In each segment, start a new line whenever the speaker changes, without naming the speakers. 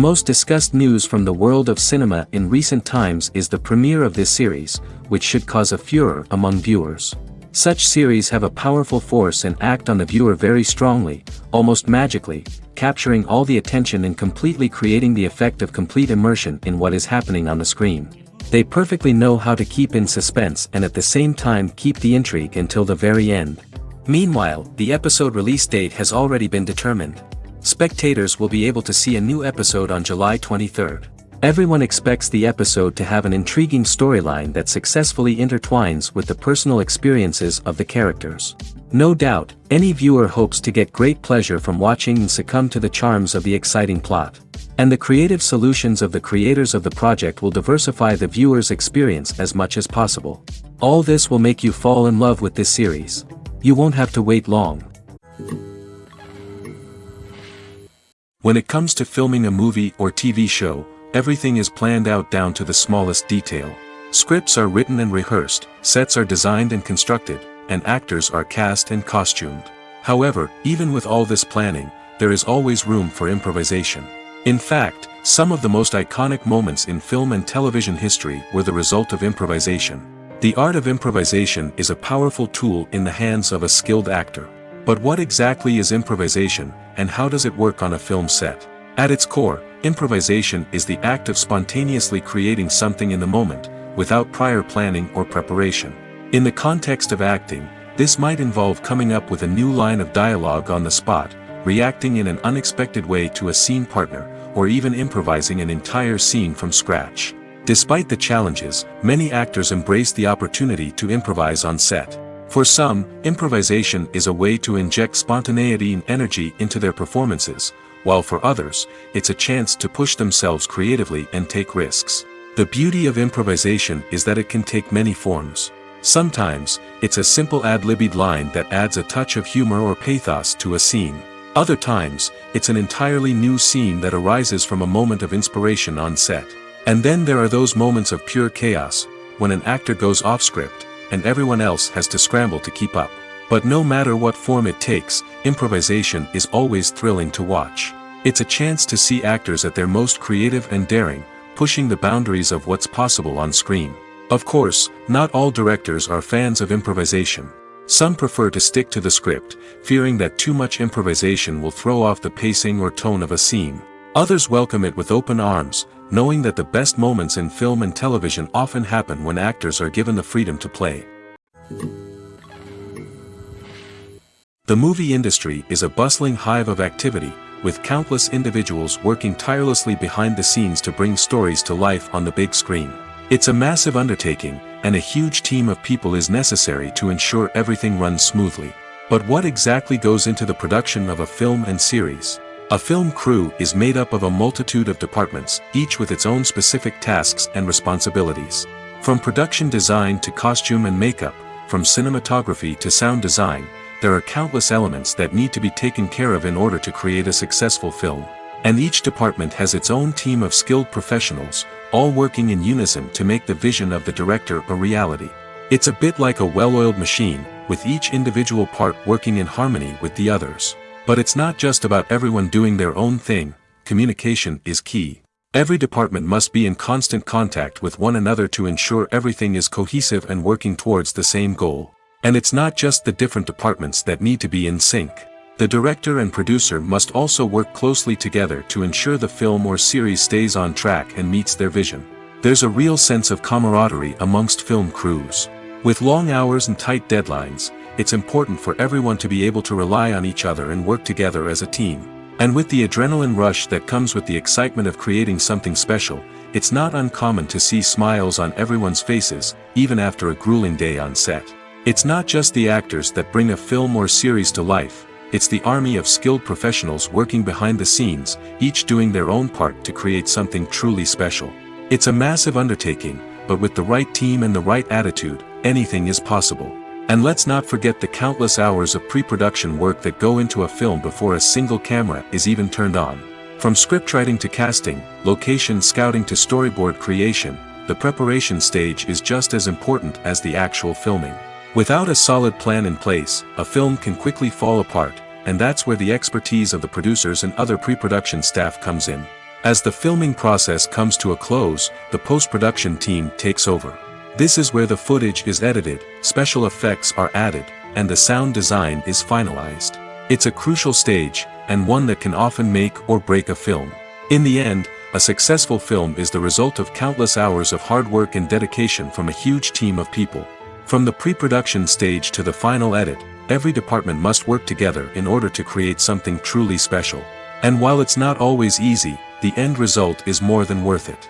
most discussed news from the world of cinema in recent times is the premiere of this series, which should cause a furor among viewers. Such series have a powerful force and act on the viewer very strongly, almost magically, capturing all the attention and completely creating the effect of complete immersion in what is happening on the screen. They perfectly know how to keep in suspense and at the same time keep the intrigue until the very end. Meanwhile, the episode release date has already been determined. Spectators will be able to see a new episode on July 23rd. Everyone expects the episode to have an intriguing storyline that successfully intertwines with the personal experiences of the characters. No doubt, any viewer hopes to get great pleasure from watching and succumb to the charms of the exciting plot. And the creative solutions of the creators of the project will diversify the viewer's experience as much as possible. All this will make you fall in love with this series. You won't have to wait long. When it comes to filming a movie or TV show, everything is planned out down to the smallest detail. Scripts are written and rehearsed, sets are designed and constructed, and actors are cast and costumed. However, even with all this planning, there is always room for improvisation. In fact, some of the most iconic moments in film and television history were the result of improvisation. The art of improvisation is a powerful tool in the hands of a skilled actor. But what exactly is improvisation, and how does it work on a film set? At its core, improvisation is the act of spontaneously creating something in the moment, without prior planning or preparation. In the context of acting, this might involve coming up with a new line of dialogue on the spot, reacting in an unexpected way to a scene partner, or even improvising an entire scene from scratch. Despite the challenges, many actors embrace the opportunity to improvise on set. For some, improvisation is a way to inject spontaneity and energy into their performances, while for others, it's a chance to push themselves creatively and take risks. The beauty of improvisation is that it can take many forms. Sometimes, it's a simple ad-libbed line that adds a touch of humor or pathos to a scene. Other times, it's an entirely new scene that arises from a moment of inspiration on set. And then there are those moments of pure chaos, when an actor goes off script, and everyone else has to scramble to keep up. But no matter what form it takes, improvisation is always thrilling to watch. It's a chance to see actors at their most creative and daring, pushing the boundaries of what's possible on screen. Of course, not all directors are fans of improvisation. Some prefer to stick to the script, fearing that too much improvisation will throw off the pacing or tone of a scene. Others welcome it with open arms, knowing that the best moments in film and television often happen when actors are given the freedom to play. The movie industry is a bustling hive of activity, with countless individuals working tirelessly behind the scenes to bring stories to life on the big screen. It's a massive undertaking, and a huge team of people is necessary to ensure everything runs smoothly. But what exactly goes into the production of a film and series? A film crew is made up of a multitude of departments, each with its own specific tasks and responsibilities. From production design to costume and makeup, from cinematography to sound design, there are countless elements that need to be taken care of in order to create a successful film. And each department has its own team of skilled professionals, all working in unison to make the vision of the director a reality. It's a bit like a well-oiled machine, with each individual part working in harmony with the others. But it's not just about everyone doing their own thing. Communication is key. Every department must be in constant contact with one another to ensure everything is cohesive and working towards the same goal. And it's not just the different departments that need to be in sync. The director and producer must also work closely together to ensure the film or series stays on track and meets their vision. There's a real sense of camaraderie amongst film crews. With long hours and tight deadlines, it's important for everyone to be able to rely on each other and work together as a team. And with the adrenaline rush that comes with the excitement of creating something special, it's not uncommon to see smiles on everyone's faces, even after a grueling day on set. It's not just the actors that bring a film or series to life, it's the army of skilled professionals working behind the scenes, each doing their own part to create something truly special. It's a massive undertaking, but with the right team and the right attitude, anything is possible. And let's not forget the countless hours of pre-production work that go into a film before a single camera is even turned on. From scriptwriting to casting, location scouting to storyboard creation, the preparation stage is just as important as the actual filming. Without a solid plan in place, a film can quickly fall apart, and that's where the expertise of the producers and other pre-production staff comes in. As the filming process comes to a close, the post-production team takes over. This is where the footage is edited, special effects are added, and the sound design is finalized. It's a crucial stage, and one that can often make or break a film. In the end, a successful film is the result of countless hours of hard work and dedication from a huge team of people. From the pre-production stage to the final edit, every department must work together in order to create something truly special. And while it's not always easy, the end result is more than worth it.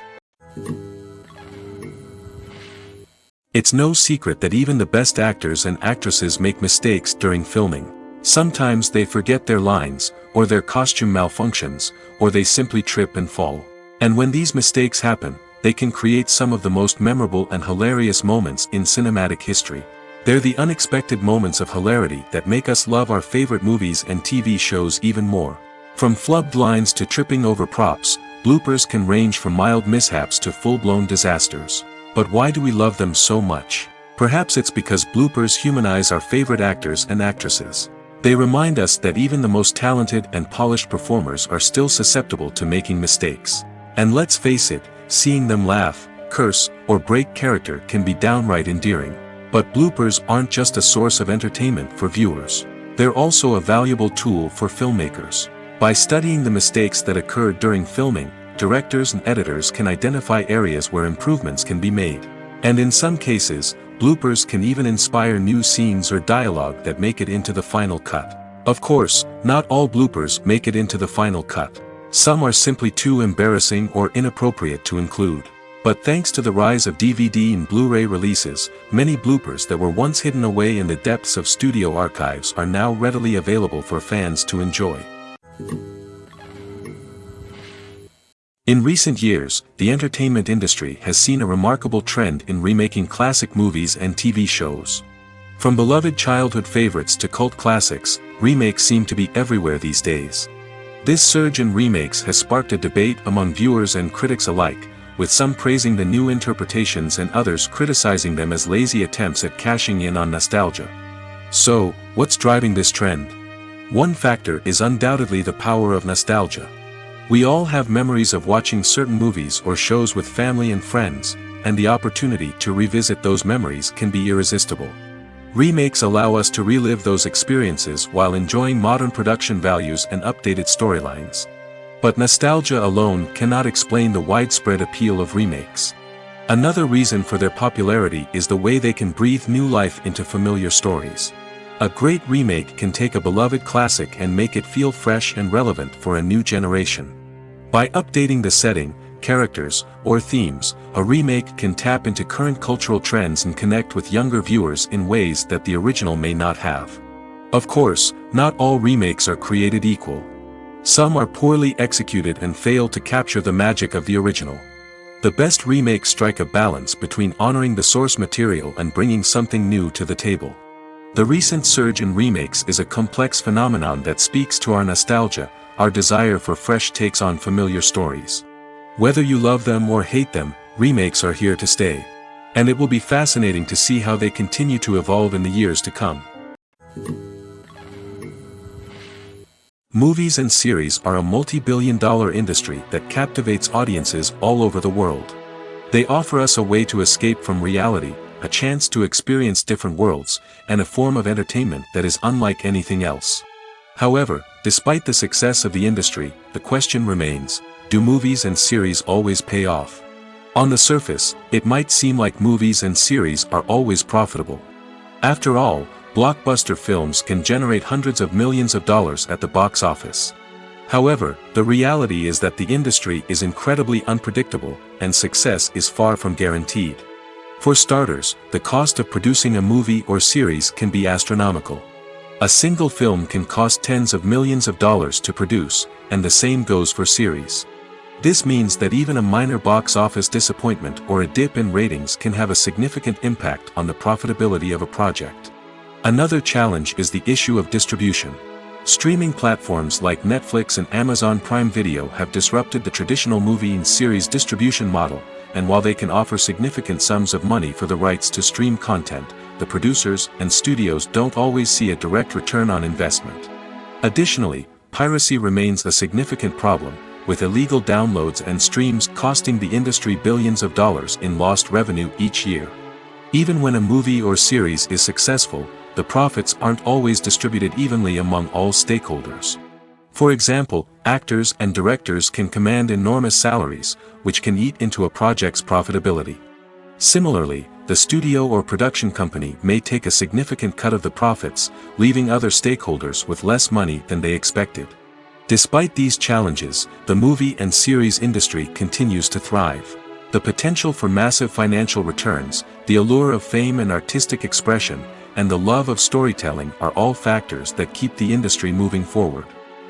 It's no secret that even the best actors and actresses make mistakes during filming. Sometimes they forget their lines, or their costume malfunctions, or they simply trip and fall. And when these mistakes happen, they can create some of the most memorable and hilarious moments in cinematic history. They're the unexpected moments of hilarity that make us love our favorite movies and TV shows even more. From flubbed lines to tripping over props, bloopers can range from mild mishaps to full-blown disasters. But why do we love them so much? Perhaps it's because bloopers humanize our favorite actors and actresses. They remind us that even the most talented and polished performers are still susceptible to making mistakes. And let's face it, seeing them laugh, curse, or break character can be downright endearing. But bloopers aren't just a source of entertainment for viewers. They're also a valuable tool for filmmakers. By studying the mistakes that occurred during filming, directors and editors can identify areas where improvements can be made. And in some cases, bloopers can even inspire new scenes or dialogue that make it into the final cut. Of course, not all bloopers make it into the final cut. Some are simply too embarrassing or inappropriate to include. But thanks to the rise of DVD and Blu-ray releases, many bloopers that were once hidden away in the depths of studio archives are now readily available for fans to enjoy. In recent years, the entertainment industry has seen a remarkable trend in remaking classic movies and TV shows. From beloved childhood favorites to cult classics, remakes seem to be everywhere these days. This surge in remakes has sparked a debate among viewers and critics alike, with some praising the new interpretations and others criticizing them as lazy attempts at cashing in on nostalgia. So, what's driving this trend? One factor is undoubtedly the power of nostalgia. We all have memories of watching certain movies or shows with family and friends, and the opportunity to revisit those memories can be irresistible. Remakes allow us to relive those experiences while enjoying modern production values and updated storylines. But nostalgia alone cannot explain the widespread appeal of remakes. Another reason for their popularity is the way they can breathe new life into familiar stories. A great remake can take a beloved classic and make it feel fresh and relevant for a new generation. By updating the setting, characters, or themes, a remake can tap into current cultural trends and connect with younger viewers in ways that the original may not have. Of course, not all remakes are created equal. Some are poorly executed and fail to capture the magic of the original. The best remakes strike a balance between honoring the source material and bringing something new to the table. The recent surge in remakes is a complex phenomenon that speaks to our nostalgia, our desire for fresh takes on familiar stories. Whether you love them or hate them, remakes are here to stay. And it will be fascinating to see how they continue to evolve in the years to come. Movies and series are a multi-billion-dollar industry that captivates audiences all over the world. They offer us a way to escape from reality, a chance to experience different worlds, and a form of entertainment that is unlike anything else. However, despite the success of the industry, the question remains, do movies and series always pay off? On the surface, it might seem like movies and series are always profitable. After all, blockbuster films can generate hundreds of millions of dollars at the box office. However, the reality is that the industry is incredibly unpredictable, and success is far from guaranteed. For starters, the cost of producing a movie or series can be astronomical. A single film can cost tens of millions of dollars to produce, and the same goes for series. This means that even a minor box office disappointment or a dip in ratings can have a significant impact on the profitability of a project. Another challenge is the issue of distribution. Streaming platforms like Netflix and Amazon Prime Video have disrupted the traditional movie and series distribution model, and while they can offer significant sums of money for the rights to stream content, the producers and studios don't always see a direct return on investment. Additionally, piracy remains a significant problem, with illegal downloads and streams costing the industry billions of dollars in lost revenue each year. Even when a movie or series is successful, the profits aren't always distributed evenly among all stakeholders. For example, actors and directors can command enormous salaries, which can eat into a project's profitability. Similarly, the studio or production company may take a significant cut of the profits, leaving other stakeholders with less money than they expected. Despite these challenges, the movie and series industry continues to thrive. The potential for massive financial returns, the allure of fame and artistic expression, and the love of storytelling are all factors that keep the industry moving forward.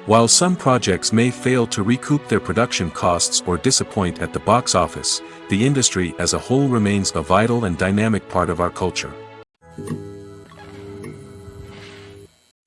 While some projects may fail to recoup their production costs or disappoint at the box office, the industry as a whole remains a vital and dynamic part of our culture.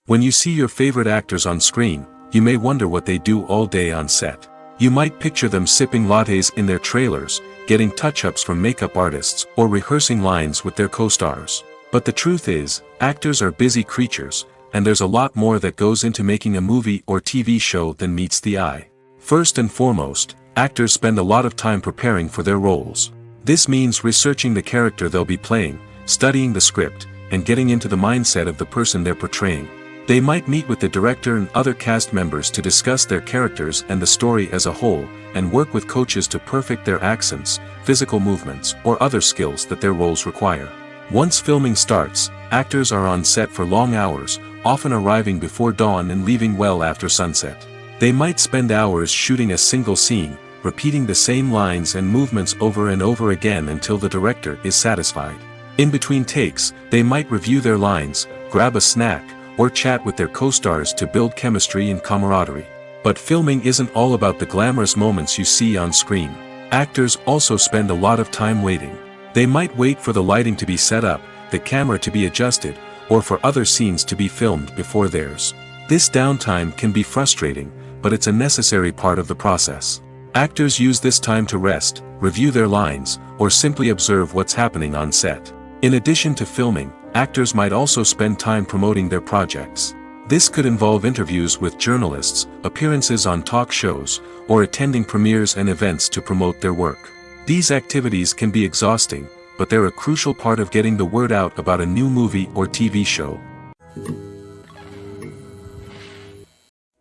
When you see your favorite actors on screen, you may wonder what they do all day on set. You might picture them sipping lattes in their trailers, getting touch-ups from makeup artists, or rehearsing lines with their co-stars. But the truth is, actors are busy creatures, and there's a lot more that goes into making a movie or TV show than meets the eye. First and foremost, actors spend a lot of time preparing for their roles. This means researching the character they'll be playing, studying the script, and getting into the mindset of the person they're portraying. They might meet with the director and other cast members to discuss their characters and the story as a whole, and work with coaches to perfect their accents, physical movements, or other skills that their roles require. Once filming starts, actors are on set for long hours, often arriving before dawn and leaving well after sunset. They might spend hours shooting a single scene, repeating the same lines and movements over and over again until the director is satisfied. In between takes, they might review their lines, grab a snack, or chat with their co-stars to build chemistry and camaraderie. But filming isn't all about the glamorous moments you see on screen. Actors also spend a lot of time waiting. They might wait for the lighting to be set up, the camera to be adjusted, or for other scenes to be filmed before theirs. This downtime can be frustrating, but it's a necessary part of the process. Actors use this time to rest, review their lines, or simply observe what's happening on set. In addition to filming, actors might also spend time promoting their projects. This could involve interviews with journalists, appearances on talk shows, or attending premieres and events to promote their work. These activities can be exhausting, but they're a crucial part of getting the word out about a new movie or TV show.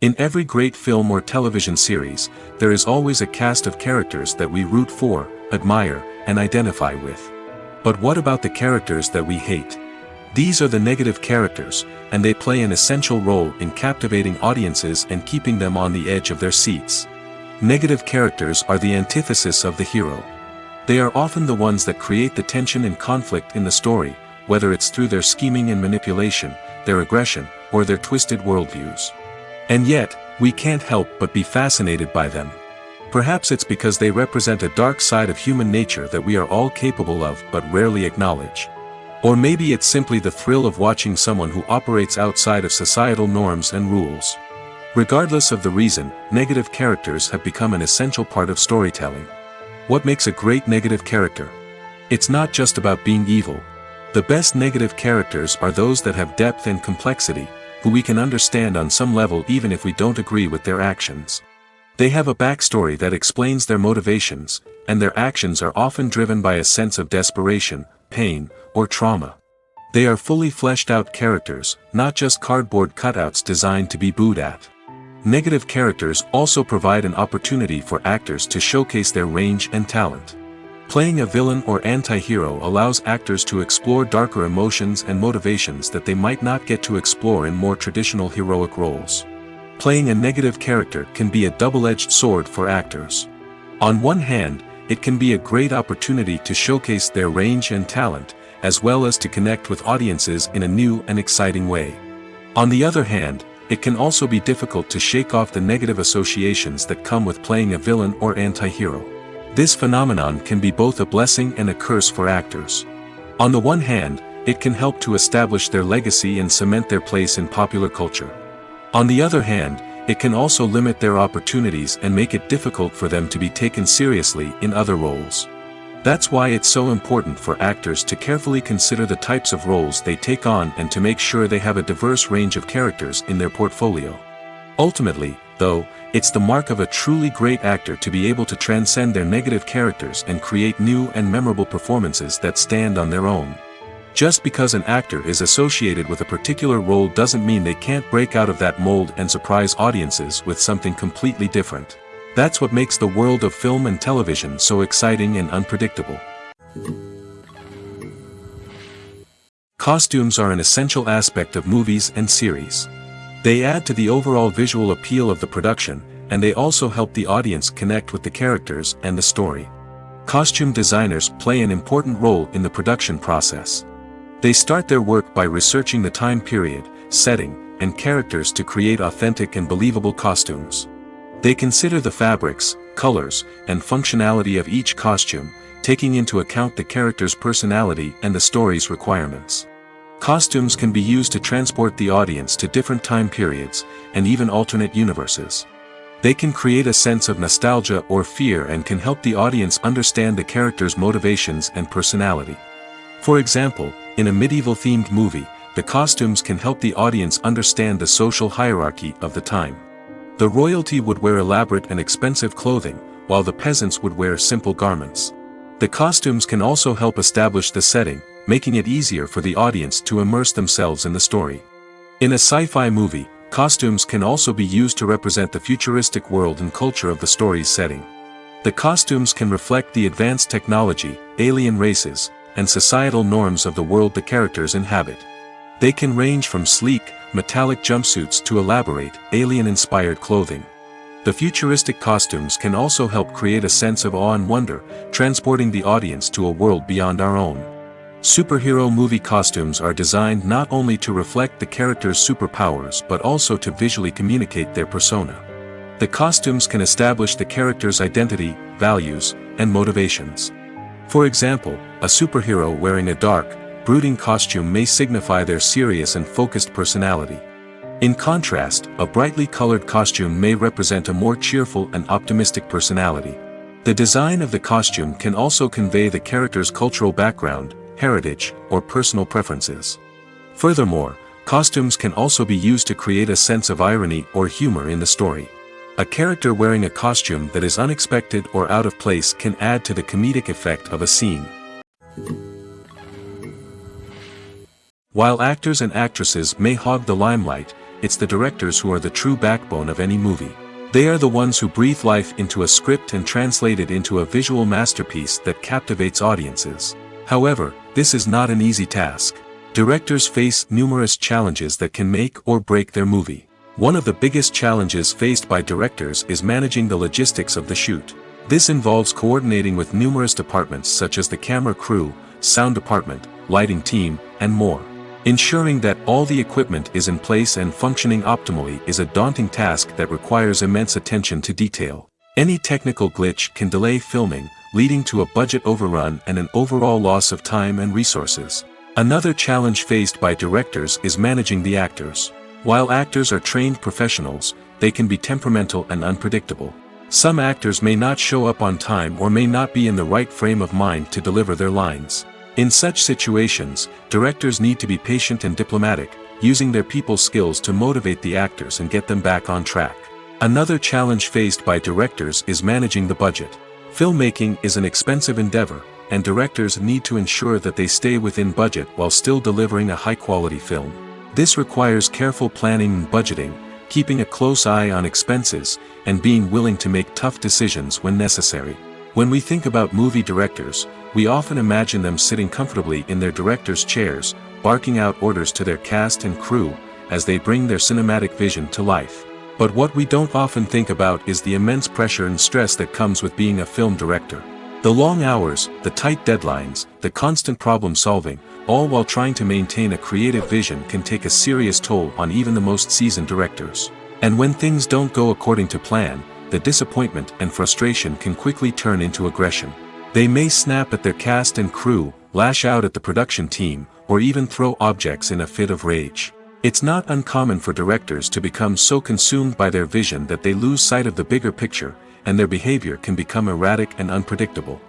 In every great film or television series, there is always a cast of characters that we root for, admire, and identify with. But what about the characters that we hate? These are the negative characters, and they play an essential role in captivating audiences and keeping them on the edge of their seats. Negative characters are the antithesis of the hero. They are often the ones that create the tension and conflict in the story, whether it's through their scheming and manipulation, their aggression, or their twisted worldviews. And yet, we can't help but be fascinated by them. Perhaps it's because they represent a dark side of human nature that we are all capable of but rarely acknowledge. Or maybe it's simply the thrill of watching someone who operates outside of societal norms and rules. Regardless of the reason, negative characters have become an essential part of storytelling. What makes a great negative character? It's not just about being evil. The best negative characters are those that have depth and complexity, who we can understand on some level even if we don't agree with their actions. They have a backstory that explains their motivations, and their actions are often driven by a sense of desperation, pain, or trauma. They are fully fleshed out characters, not just cardboard cutouts designed to be booed at. Negative characters also provide an opportunity for actors to showcase their range and talent. Playing a villain or anti-hero allows actors to explore darker emotions and motivations that they might not get to explore in more traditional heroic roles. Playing a negative character can be a double-edged sword for actors. On one hand, it can be a great opportunity to showcase their range and talent, as well as to connect with audiences in a new and exciting way. On the other hand, it can also be difficult to shake off the negative associations that come with playing a villain or anti-hero. This phenomenon can be both a blessing and a curse for actors. On the one hand, it can help to establish their legacy and cement their place in popular culture. On the other hand, it can also limit their opportunities and make it difficult for them to be taken seriously in other roles. That's why it's so important for actors to carefully consider the types of roles they take on and to make sure they have a diverse range of characters in their portfolio. Ultimately, though, It's the mark of a truly great actor to be able to transcend their negative characters and create new and memorable performances that stand on their own. Just because an actor is associated with a particular role doesn't mean they can't break out of that mold and surprise audiences with something completely different. That's what makes the world of film and television so exciting and unpredictable. Costumes are an essential aspect of movies and series. They add to the overall visual appeal of the production, and they also help the audience connect with the characters and the story. Costume designers play an important role in the production process. They start their work by researching the time period, setting, and characters to create authentic and believable costumes. They consider the fabrics, colors, and functionality of each costume, taking into account the character's personality and the story's requirements. Costumes can be used to transport the audience to different time periods, and even alternate universes. They can create a sense of nostalgia or fear and can help the audience understand the character's motivations and personality. For example, in a medieval-themed movie, the costumes can help the audience understand the social hierarchy of the time. The royalty would wear elaborate and expensive clothing, while the peasants would wear simple garments. The costumes can also help establish the setting, making it easier for the audience to immerse themselves in the story. In a sci-fi movie, costumes can also be used to represent the futuristic world and culture of the story's setting. The costumes can reflect the advanced technology, alien races, and societal norms of the world the characters inhabit. They can range from sleek, metallic jumpsuits to elaborate, alien-inspired clothing. The futuristic costumes can also help create a sense of awe and wonder, transporting the audience to a world beyond our own. Superhero movie costumes are designed not only to reflect the character's superpowers but also to visually communicate their persona. The costumes can establish the character's identity, values, and motivations. For example, a superhero wearing a dark, brooding costume may signify their serious and focused personality. In contrast, a brightly colored costume may represent a more cheerful and optimistic personality. The design of the costume can also convey the character's cultural background, heritage, or personal preferences. Furthermore, costumes can also be used to create a sense of irony or humor in the story. A character wearing a costume that is unexpected or out of place can add to the comedic effect of a scene. While actors and actresses may hog the limelight, it's the directors who are the true backbone of any movie. They are the ones who breathe life into a script and translate it into a visual masterpiece that captivates audiences. However, this is not an easy task. Directors face numerous challenges that can make or break their movie. One of the biggest challenges faced by directors is managing the logistics of the shoot. This involves coordinating with numerous departments such as the camera crew, sound department, lighting team, and more. Ensuring that all the equipment is in place and functioning optimally is a daunting task that requires immense attention to detail. Any technical glitch can delay filming, leading to a budget overrun and an overall loss of time and resources. Another challenge faced by directors is managing the actors. While actors are trained professionals, they can be temperamental and unpredictable. Some actors may not show up on time or may not be in the right frame of mind to deliver their lines. In such situations, directors need to be patient and diplomatic, using their people skills to motivate the actors and get them back on track. Another challenge faced by directors is managing the budget. Filmmaking is an expensive endeavor, and directors need to ensure that they stay within budget while still delivering a high-quality film. This requires careful planning and budgeting, keeping a close eye on expenses, and being willing to make tough decisions when necessary. When we think about movie directors, we often imagine them sitting comfortably in their director's chairs, barking out orders to their cast and crew, as they bring their cinematic vision to life. But what we don't often think about is the immense pressure and stress that comes with being a film director. The long hours, the tight deadlines, the constant problem solving, all while trying to maintain a creative vision can take a serious toll on even the most seasoned directors. And when things don't go according to plan, the disappointment and frustration can quickly turn into aggression. They may snap at their cast and crew, lash out at the production team, or even throw objects in a fit of rage. It's not uncommon for directors to become so consumed by their vision that they lose sight of the bigger picture, and their behavior can become erratic and unpredictable.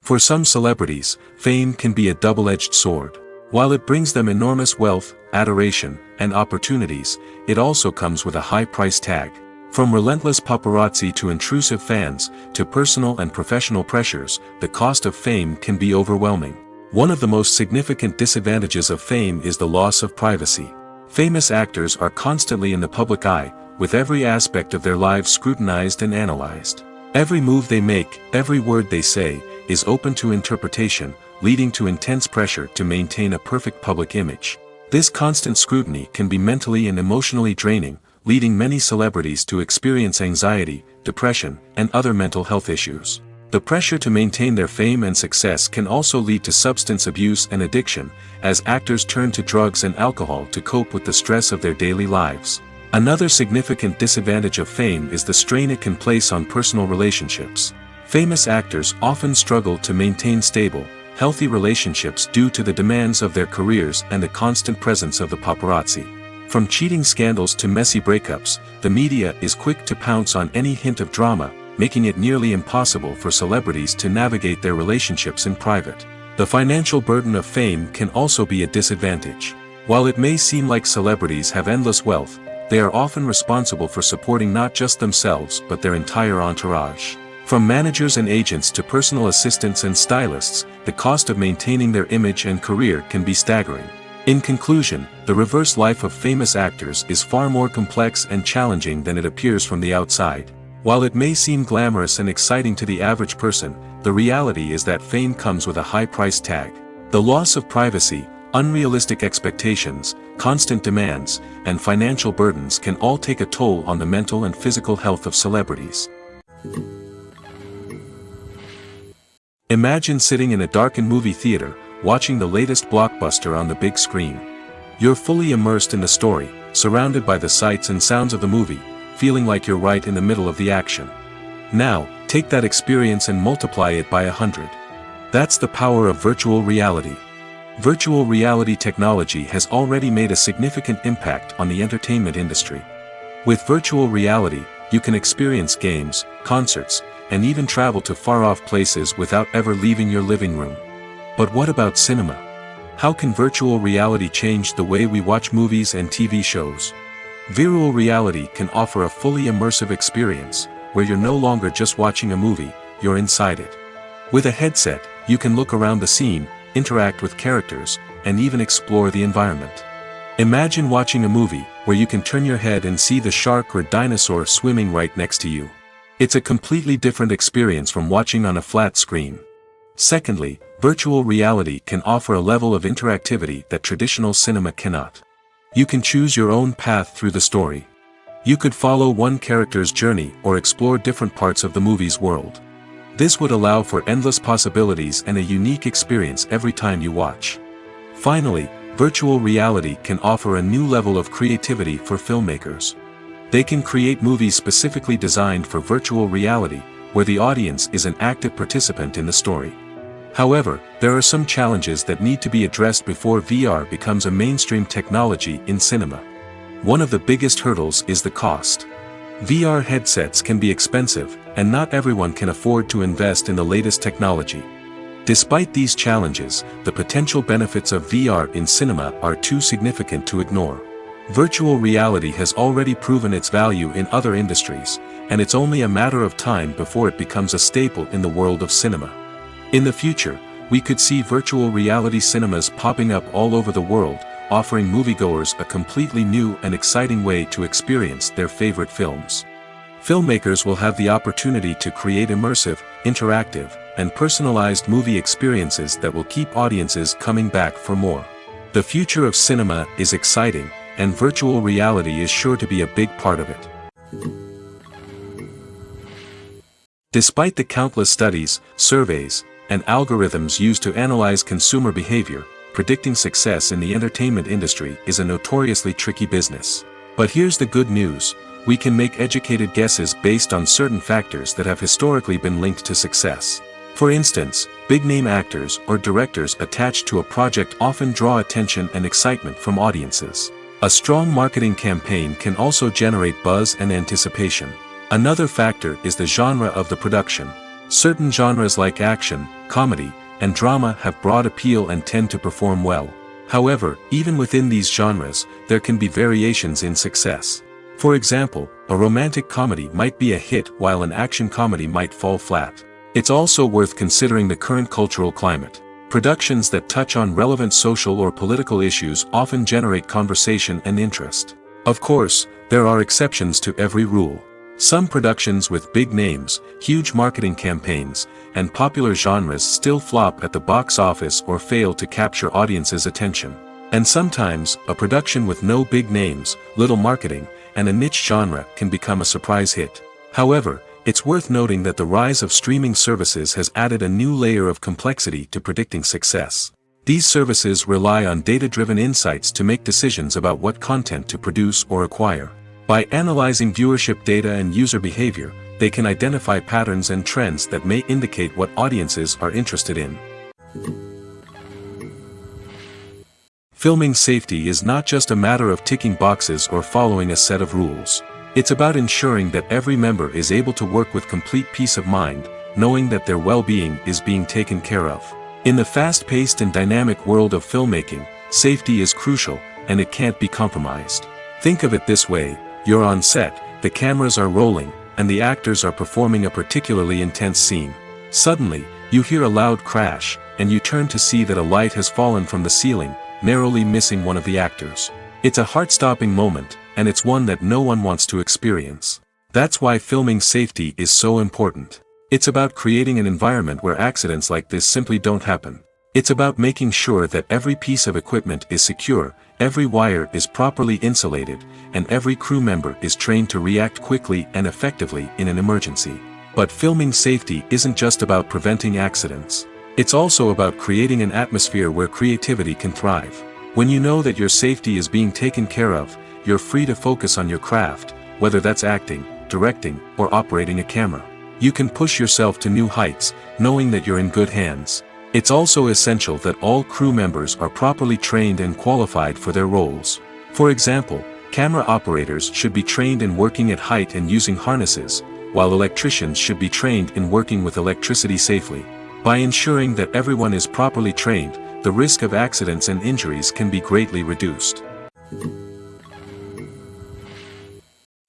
For some celebrities, fame can be a double-edged sword. While it brings them enormous wealth, adoration, and opportunities, it also comes with a high price tag. From relentless paparazzi to intrusive fans, to personal and professional pressures, the cost of fame can be overwhelming. One of the most significant disadvantages of fame is the loss of privacy. Famous actors are constantly in the public eye, with every aspect of their lives scrutinized and analyzed. Every move they make, every word they say, is open to interpretation, leading to intense pressure to maintain a perfect public image. This constant scrutiny can be mentally and emotionally draining, leading many celebrities to experience anxiety, depression, and other mental health issues. The pressure to maintain their fame and success can also lead to substance abuse and addiction, as actors turn to drugs and alcohol to cope with the stress of their daily lives. Another significant disadvantage of fame is the strain it can place on personal relationships. Famous actors often struggle to maintain stable, healthy relationships due to the demands of their careers and the constant presence of the paparazzi. From cheating scandals to messy breakups, the media is quick to pounce on any hint of drama, making it nearly impossible for celebrities to navigate their relationships in private. The financial burden of fame can also be a disadvantage. While it may seem like celebrities have endless wealth, they are often responsible for supporting not just themselves but their entire entourage. From managers and agents to personal assistants and stylists, the cost of maintaining their image and career can be staggering. In conclusion, the reverse life of famous actors is far more complex and challenging than it appears from the outside. While it may seem glamorous and exciting to the average person, the reality is that fame comes with a high price tag. The loss of privacy, unrealistic expectations, constant demands, and financial burdens can all take a toll on the mental and physical health of celebrities. Imagine sitting in a darkened movie theater, watching the latest blockbuster on the big screen. You're fully immersed in the story, surrounded by the sights and sounds of the movie, feeling like you're right in the middle of the action. Now, take that experience and multiply it by 100. That's the power of virtual reality. Virtual reality technology has already made a significant impact on the entertainment industry. With virtual reality, you can experience games, concerts, and even travel to far-off places without ever leaving your living room. But what about cinema? How can virtual reality change the way we watch movies and TV shows? Virtual reality can offer a fully immersive experience, where you're no longer just watching a movie, you're inside it. With a headset, you can look around the scene, interact with characters, and even explore the environment. Imagine watching a movie, where you can turn your head and see the shark or dinosaur swimming right next to you. It's a completely different experience from watching on a flat screen. Secondly, virtual reality can offer a level of interactivity that traditional cinema cannot. You can choose your own path through the story. You could follow one character's journey or explore different parts of the movie's world. This would allow for endless possibilities and a unique experience every time you watch. Finally, virtual reality can offer a new level of creativity for filmmakers. They can create movies specifically designed for virtual reality, where the audience is an active participant in the story. However, there are some challenges that need to be addressed before VR becomes a mainstream technology in cinema. One of the biggest hurdles is the cost. VR headsets can be expensive, and not everyone can afford to invest in the latest technology. Despite these challenges, the potential benefits of VR in cinema are too significant to ignore. Virtual reality has already proven its value in other industries, and it's only a matter of time before it becomes a staple in the world of cinema. In the future, we could see virtual reality cinemas popping up all over the world, offering moviegoers a completely new and exciting way to experience their favorite films. Filmmakers will have the opportunity to create immersive, interactive, and personalized movie experiences that will keep audiences coming back for more. The future of cinema is exciting, and virtual reality is sure to be a big part of it. Despite the countless studies, surveys, and algorithms used to analyze consumer behavior, predicting success in the entertainment industry is a notoriously tricky business. But here's the good news: we can make educated guesses based on certain factors that have historically been linked to success. For instance, big-name actors or directors attached to a project often draw attention and excitement from audiences. A strong marketing campaign can also generate buzz and anticipation. Another factor is the genre of the production. Certain genres like action, comedy, and drama have broad appeal and tend to perform well. However, even within these genres, there can be variations in success. For example, a romantic comedy might be a hit while an action comedy might fall flat. It's also worth considering the current cultural climate. Productions that touch on relevant social or political issues often generate conversation and interest. Of course, there are exceptions to every rule. Some productions with big names, huge marketing campaigns, and popular genres still flop at the box office or fail to capture audiences' attention. And sometimes, a production with no big names, little marketing, and a niche genre can become a surprise hit. However, it's worth noting that the rise of streaming services has added a new layer of complexity to predicting success. These services rely on data-driven insights to make decisions about what content to produce or acquire. By analyzing viewership data and user behavior, they can identify patterns and trends that may indicate what audiences are interested in. Filming safety is not just a matter of ticking boxes or following a set of rules. It's about ensuring that every member is able to work with complete peace of mind, knowing that their well-being is being taken care of. In the fast-paced and dynamic world of filmmaking, safety is crucial, and it can't be compromised. Think of it this way: you're on set, the cameras are rolling, and the actors are performing a particularly intense scene. Suddenly, you hear a loud crash, and you turn to see that a light has fallen from the ceiling, narrowly missing one of the actors. It's a heart-stopping moment, and it's one that no one wants to experience. That's why filming safety is so important. It's about creating an environment where accidents like this simply don't happen. It's about making sure that every piece of equipment is secure, every wire is properly insulated, and every crew member is trained to react quickly and effectively in an emergency. But filming safety isn't just about preventing accidents. It's also about creating an atmosphere where creativity can thrive. When you know that your safety is being taken care of, you're free to focus on your craft, whether that's acting, directing, or operating a camera. You can push yourself to new heights, knowing that you're in good hands. It's also essential that all crew members are properly trained and qualified for their roles. For example, camera operators should be trained in working at height and using harnesses, while electricians should be trained in working with electricity safely. By ensuring that everyone is properly trained, the risk of accidents and injuries can be greatly reduced.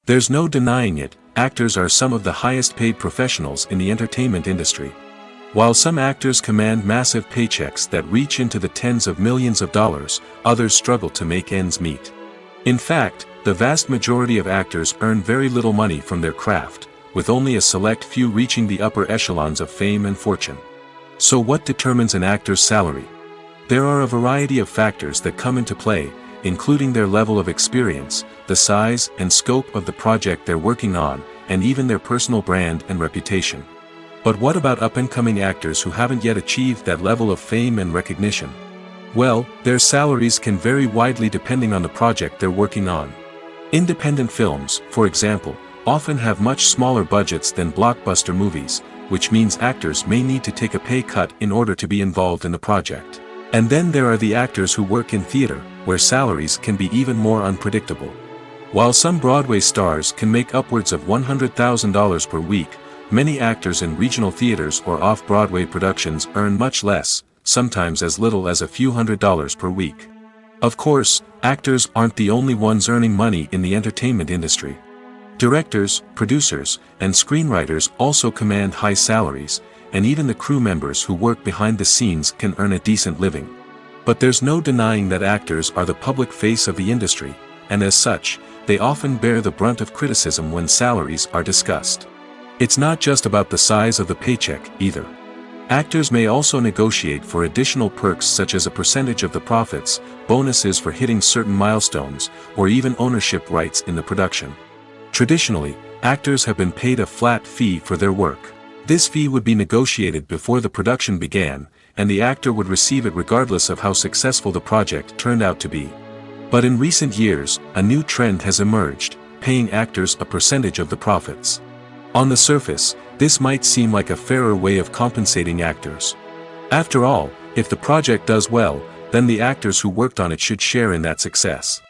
There's no denying it, actors are some of the highest paid professionals in the entertainment industry. While some actors command massive paychecks that reach into the tens of millions of dollars, others struggle to make ends meet. In fact, the vast majority of actors earn very little money from their craft, with only a select few reaching the upper echelons of fame and fortune. So what determines an actor's salary? There are a variety of factors that come into play, including their level of experience, the size and scope of the project they're working on, and even their personal brand and reputation. But what about up-and-coming actors who haven't yet achieved that level of fame and recognition? Well, their salaries can vary widely depending on the project they're working on. Independent films, for example, often have much smaller budgets than blockbuster movies, which means actors may need to take a pay cut in order to be involved in the project. And then there are the actors who work in theater, where salaries can be even more unpredictable. While some Broadway stars can make upwards of $100,000 per week, many actors in regional theaters or off-Broadway productions earn much less, sometimes as little as a few $100s per week. Of course, actors aren't the only ones earning money in the entertainment industry. Directors, producers, and screenwriters also command high salaries, and even the crew members who work behind the scenes can earn a decent living. But there's no denying that actors are the public face of the industry, and as such, they often bear the brunt of criticism when salaries are discussed. It's not just about the size of the paycheck, either. Actors may also negotiate for additional perks such as a percentage of the profits, bonuses for hitting certain milestones, or even ownership rights in the production. Traditionally, actors have been paid a flat fee for their work. This fee would be negotiated before the production began, and the actor would receive it regardless of how successful the project turned out to be. But in recent years, a new trend has emerged, paying actors a percentage of the profits. On the surface, this might seem like a fairer way of compensating actors. After all, if the project does well, then the actors who worked on it should share in that success.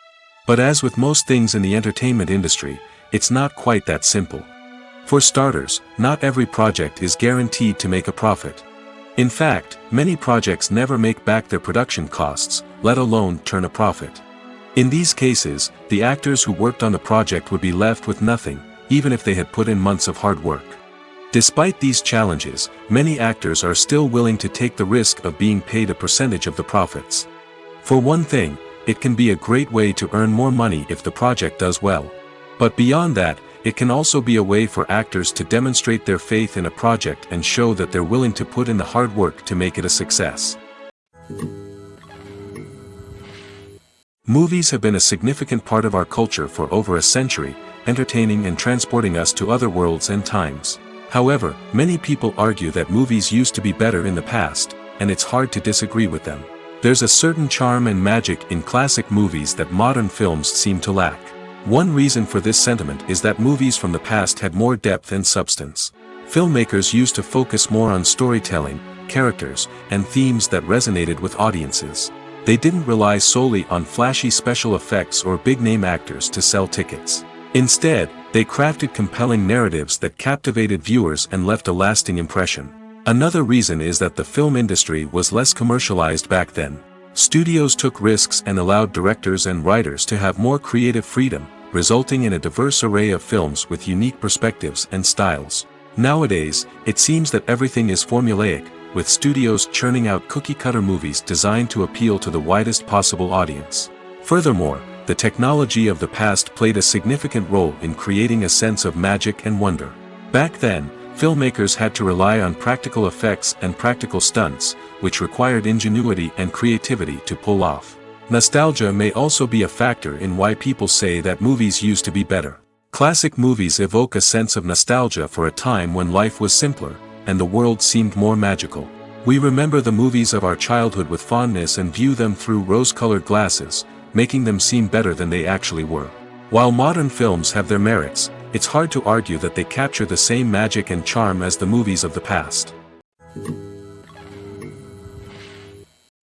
But as with most things in the entertainment industry, it's not quite that simple. For starters, not every project is guaranteed to make a profit. In fact, many projects never make back their production costs, let alone turn a profit. In these cases, the actors who worked on the project would be left with nothing, even if they had put in months of hard work. Despite these challenges, many actors are still willing to take the risk of being paid a percentage of the profits. For one thing, it can be a great way to earn more money if the project does well. But beyond that, it can also be a way for actors to demonstrate their faith in a project and show that they're willing to put in the hard work to make it a success. Movies have been a significant part of our culture for over a century, entertaining and transporting us to other worlds and times. However, many people argue that movies used to be better in the past, and it's hard to disagree with them. There's a certain charm and magic in classic movies that modern films seem to lack. One reason for this sentiment is that movies from the past had more depth and substance. Filmmakers used to focus more on storytelling, characters, and themes that resonated with audiences. They didn't rely solely on flashy special effects or big-name actors to sell tickets. Instead, they crafted compelling narratives that captivated viewers and left a lasting impression. Another reason is that the film industry was less commercialized back then. Studios took risks and allowed directors and writers to have more creative freedom, resulting in a diverse array of films with unique perspectives and styles. Nowadays, it seems that everything is formulaic, with studios churning out cookie-cutter movies designed to appeal to the widest possible audience. Furthermore, the technology of the past played a significant role in creating a sense of magic and wonder. Back then, filmmakers had to rely on practical effects and practical stunts, which required ingenuity and creativity to pull off. Nostalgia may also be a factor in why people say that movies used to be better. Classic movies evoke a sense of nostalgia for a time when life was simpler, and the world seemed more magical. We remember the movies of our childhood with fondness and view them through rose-colored glasses, making them seem better than they actually were. While modern films have their merits, it's hard to argue that they capture the same magic and charm as the movies of the past.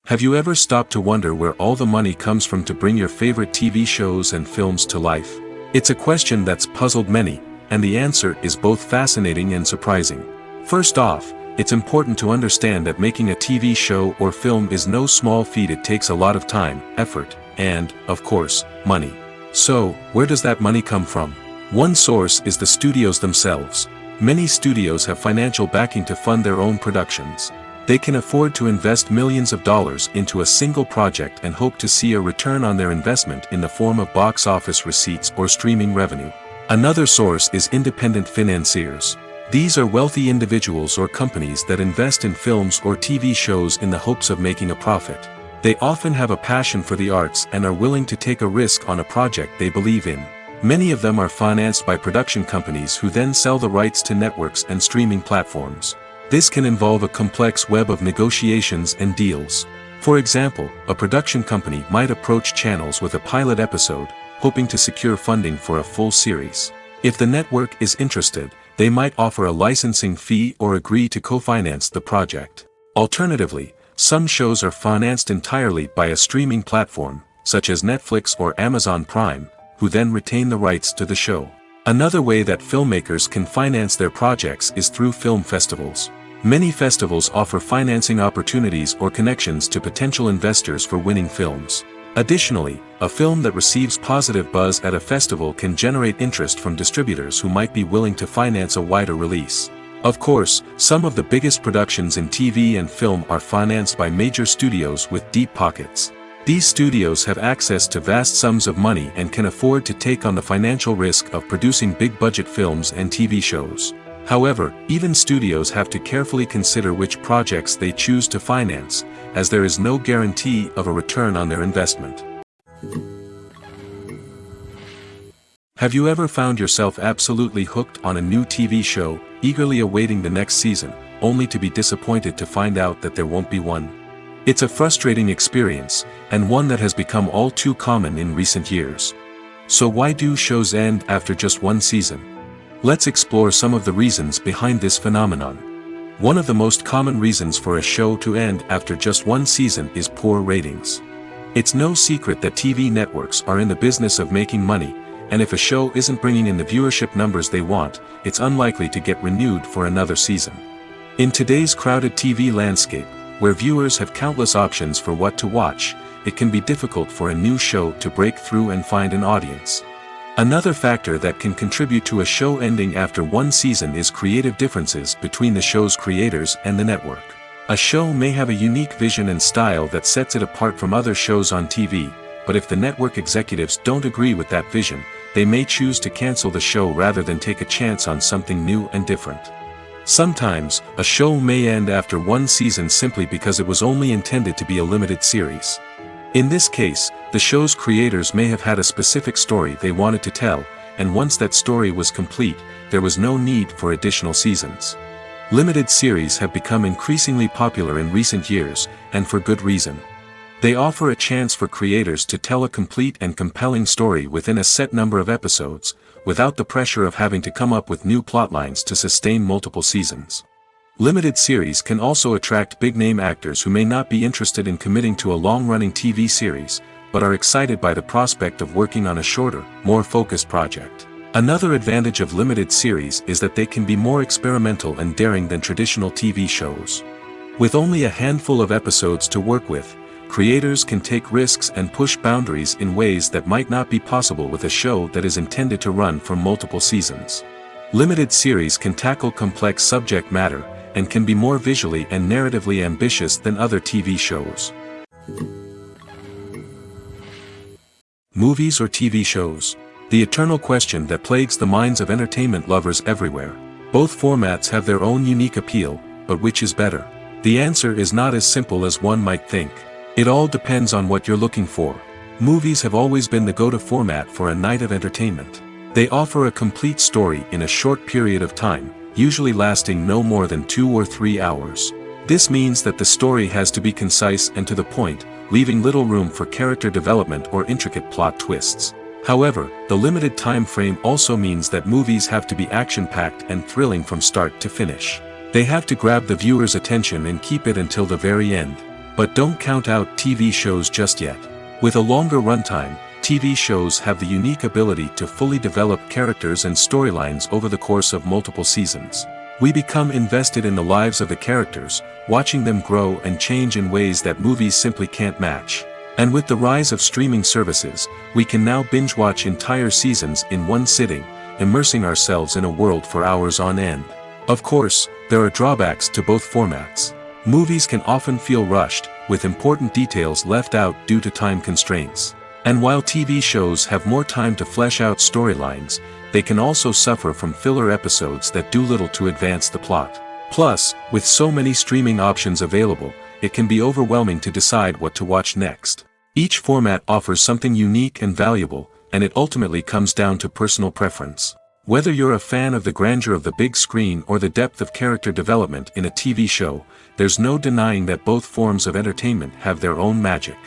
Have you ever stopped to wonder where all the money comes from to bring your favorite TV shows and films to life? It's a question that's puzzled many, and the answer is both fascinating and surprising. First off, it's important to understand that making a TV show or film is no small feat. It takes a lot of time, effort, and, of course, money. So, where does that money come from? One source is the studios themselves. Many studios have financial backing to fund their own productions. They can afford to invest millions of dollars into a single project and hope to see a return on their investment in the form of box office receipts or streaming revenue. Another source is independent financiers. These are wealthy individuals or companies that invest in films or TV shows in the hopes of making a profit. They often have a passion for the arts and are willing to take a risk on a project they believe in. Many of them are financed by production companies who then sell the rights to networks and streaming platforms. This can involve a complex web of negotiations and deals. For example, a production company might approach channels with a pilot episode, hoping to secure funding for a full series. If the network is interested, they might offer a licensing fee or agree to co-finance the project. Alternatively, some shows are financed entirely by a streaming platform, such as Netflix or Amazon Prime, who then retain the rights to the show. Another way that filmmakers can finance their projects is through film festivals. Many festivals offer financing opportunities or connections to potential investors for winning films. Additionally, a film that receives positive buzz at a festival can generate interest from distributors who might be willing to finance a wider release. Of course, some of the biggest productions in TV and film are financed by major studios with deep pockets. These studios have access to vast sums of money and can afford to take on the financial risk of producing big-budget films and TV shows. However, even studios have to carefully consider which projects they choose to finance, as there is no guarantee of a return on their investment. Have you ever found yourself absolutely hooked on a new TV show, eagerly awaiting the next season, only to be disappointed to find out that there won't be one? It's a frustrating experience, and one that has become all too common in recent years. So why do shows end after just one season? Let's explore some of the reasons behind this phenomenon. One of the most common reasons for a show to end after just one season is poor ratings. It's no secret that TV networks are in the business of making money, and if a show isn't bringing in the viewership numbers they want, it's unlikely to get renewed for another season. In today's crowded TV landscape, where viewers have countless options for what to watch, it can be difficult for a new show to break through and find an audience. Another factor that can contribute to a show ending after one season is creative differences between the show's creators and the network. A show may have a unique vision and style that sets it apart from other shows on TV, but if the network executives don't agree with that vision, they may choose to cancel the show rather than take a chance on something new and different. Sometimes, a show may end after one season simply because it was only intended to be a limited series. In this case, the show's creators may have had a specific story they wanted to tell, and once that story was complete, there was no need for additional seasons. Limited series have become increasingly popular in recent years, and for good reason. They offer a chance for creators to tell a complete and compelling story within a set number of episodes, without the pressure of having to come up with new plotlines to sustain multiple seasons. Limited series can also attract big-name actors who may not be interested in committing to a long-running TV series, but are excited by the prospect of working on a shorter, more focused project. Another advantage of limited series is that they can be more experimental and daring than traditional TV shows. With only a handful of episodes to work with, creators can take risks and push boundaries in ways that might not be possible with a show that is intended to run for multiple seasons. Limited series can tackle complex subject matter, and can be more visually and narratively ambitious than other TV shows. Movies or TV shows? The eternal question that plagues the minds of entertainment lovers everywhere. Both formats have their own unique appeal, but which is better? The answer is not as simple as one might think. It all depends on what you're looking for. Movies have always been the go-to format for a night of entertainment. They offer a complete story in a short period of time, usually lasting no more than 2 or 3 hours. This means that the story has to be concise and to the point, leaving little room for character development or intricate plot twists. However, the limited time frame also means that movies have to be action-packed and thrilling from start to finish. They have to grab the viewer's attention and keep it until the very end. But don't count out TV shows just yet. With a longer runtime, TV shows have the unique ability to fully develop characters and storylines over the course of multiple seasons. We become invested in the lives of the characters, watching them grow and change in ways that movies simply can't match. And with the rise of streaming services, we can now binge-watch entire seasons in one sitting, immersing ourselves in a world for hours on end. Of course, there are drawbacks to both formats. Movies can often feel rushed, with important details left out due to time constraints. And while TV shows have more time to flesh out storylines, they can also suffer from filler episodes that do little to advance the plot. Plus, with so many streaming options available, it can be overwhelming to decide what to watch next. Each format offers something unique and valuable, and it ultimately comes down to personal preference. Whether you're a fan of the grandeur of the big screen or the depth of character development in a TV show, there's no denying that both forms of entertainment have their own magic.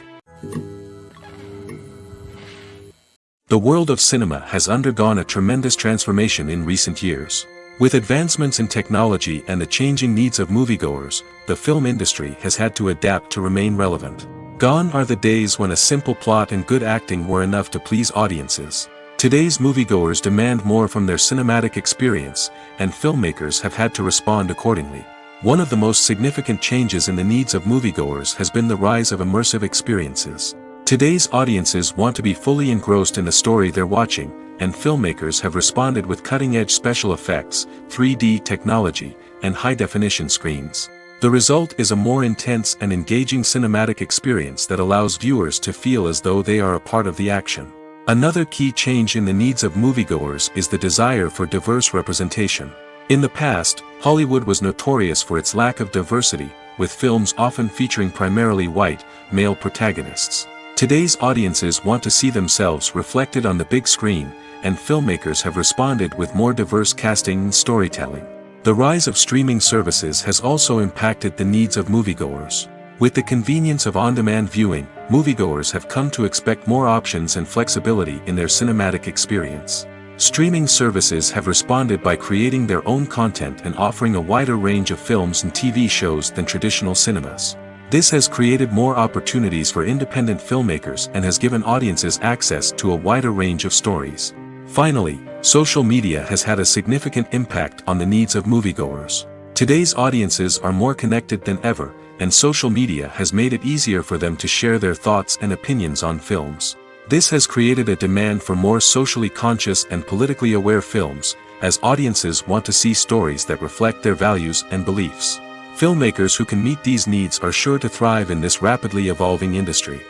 The world of cinema has undergone a tremendous transformation in recent years. With advancements in technology and the changing needs of moviegoers, the film industry has had to adapt to remain relevant. Gone are the days when a simple plot and good acting were enough to please audiences. Today's moviegoers demand more from their cinematic experience, and filmmakers have had to respond accordingly. One of the most significant changes in the needs of moviegoers has been the rise of immersive experiences. Today's audiences want to be fully engrossed in the story they're watching, and filmmakers have responded with cutting-edge special effects, 3D technology, and high-definition screens. The result is a more intense and engaging cinematic experience that allows viewers to feel as though they are a part of the action. Another key change in the needs of moviegoers is the desire for diverse representation. In the past, Hollywood was notorious for its lack of diversity, with films often featuring primarily white, male protagonists. Today's audiences want to see themselves reflected on the big screen, and filmmakers have responded with more diverse casting and storytelling. The rise of streaming services has also impacted the needs of moviegoers. With the convenience of on-demand viewing, moviegoers have come to expect more options and flexibility in their cinematic experience. Streaming services have responded by creating their own content and offering a wider range of films and TV shows than traditional cinemas. This has created more opportunities for independent filmmakers and has given audiences access to a wider range of stories. Finally, social media has had a significant impact on the needs of moviegoers. Today's audiences are more connected than ever, and social media has made it easier for them to share their thoughts and opinions on films. This has created a demand for more socially conscious and politically aware films, as audiences want to see stories that reflect their values and beliefs. Filmmakers who can meet these needs are sure to thrive in this rapidly evolving industry.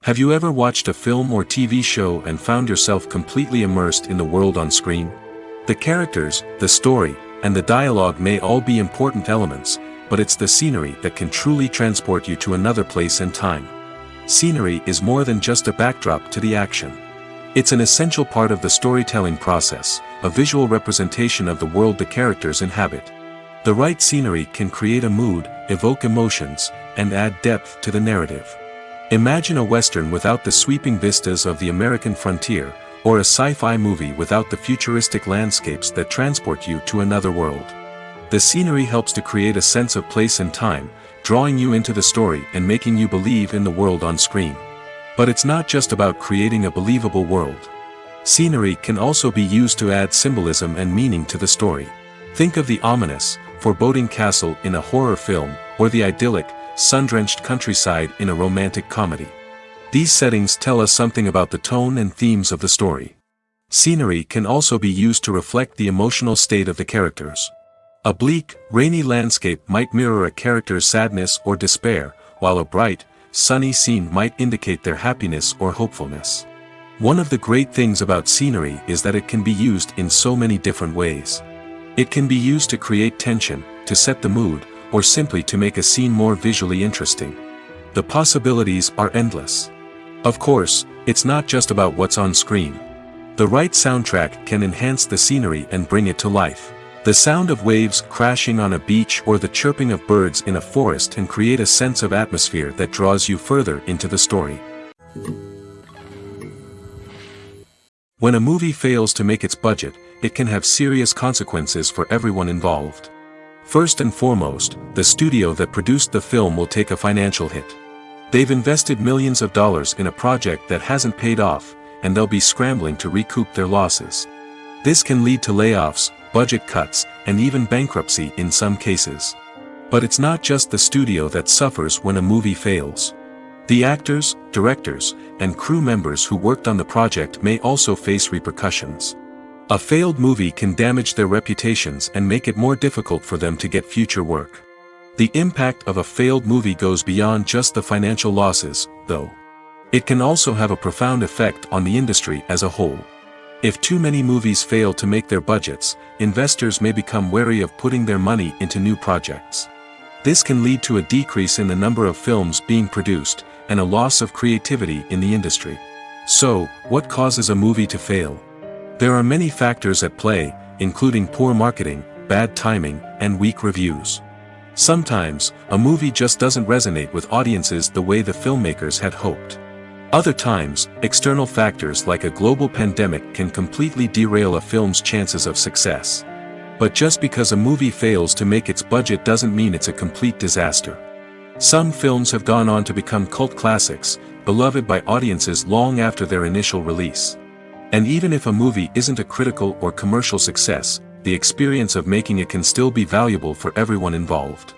Have you ever watched a film or TV show and found yourself completely immersed in the world on screen? The characters, the story, and the dialogue may all be important elements, but it's the scenery that can truly transport you to another place and time. Scenery is more than just a backdrop to the action. It's an essential part of the storytelling process, a visual representation of the world the characters inhabit. The right scenery can create a mood, evoke emotions, and add depth to the narrative. Imagine a Western without the sweeping vistas of the American frontier, or a sci-fi movie without the futuristic landscapes that transport you to another world. The scenery helps to create a sense of place and time, drawing you into the story and making you believe in the world on screen. But it's not just about creating a believable world. Scenery can also be used to add symbolism and meaning to the story. Think of the ominous, foreboding castle in a horror film, or the idyllic, sun-drenched countryside in a romantic comedy. These settings tell us something about the tone and themes of the story. Scenery can also be used to reflect the emotional state of the characters. A bleak, rainy landscape might mirror a character's sadness or despair, while a bright, sunny scene might indicate their happiness or hopefulness. One of the great things about scenery is that it can be used in so many different ways. It can be used to create tension, to set the mood, or simply to make a scene more visually interesting. The possibilities are endless. Of course, it's not just about what's on screen. The right soundtrack can enhance the scenery and bring it to life. The sound of waves crashing on a beach or the chirping of birds in a forest can create a sense of atmosphere that draws you further into the story. When a movie fails to make its budget, it can have serious consequences for everyone involved. First and foremost, the studio that produced the film will take a financial hit. They've invested millions of dollars in a project that hasn't paid off, and they'll be scrambling to recoup their losses. This can lead to layoffs, budget cuts, and even bankruptcy in some cases. But it's not just the studio that suffers when a movie fails. The actors, directors, and crew members who worked on the project may also face repercussions. A failed movie can damage their reputations and make it more difficult for them to get future work. The impact of a failed movie goes beyond just the financial losses, though. It can also have a profound effect on the industry as a whole. If too many movies fail to make their budgets, investors may become wary of putting their money into new projects. This can lead to a decrease in the number of films being produced, and a loss of creativity in the industry. So, what causes a movie to fail? There are many factors at play, including poor marketing, bad timing, and weak reviews. Sometimes, a movie just doesn't resonate with audiences the way the filmmakers had hoped. Other times, external factors like a global pandemic can completely derail a film's chances of success. But just because a movie fails to make its budget doesn't mean it's a complete disaster. Some films have gone on to become cult classics, beloved by audiences long after their initial release. And even if a movie isn't a critical or commercial success, the experience of making it can still be valuable for everyone involved.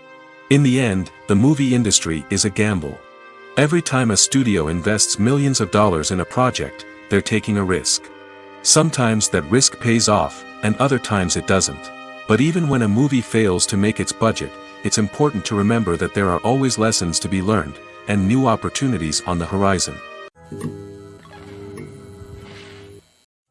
In the end, the movie industry is a gamble. Every time a studio invests millions of dollars in a project, they're taking a risk. Sometimes that risk pays off, and other times it doesn't. But even when a movie fails to make its budget, it's important to remember that there are always lessons to be learned, and new opportunities on the horizon.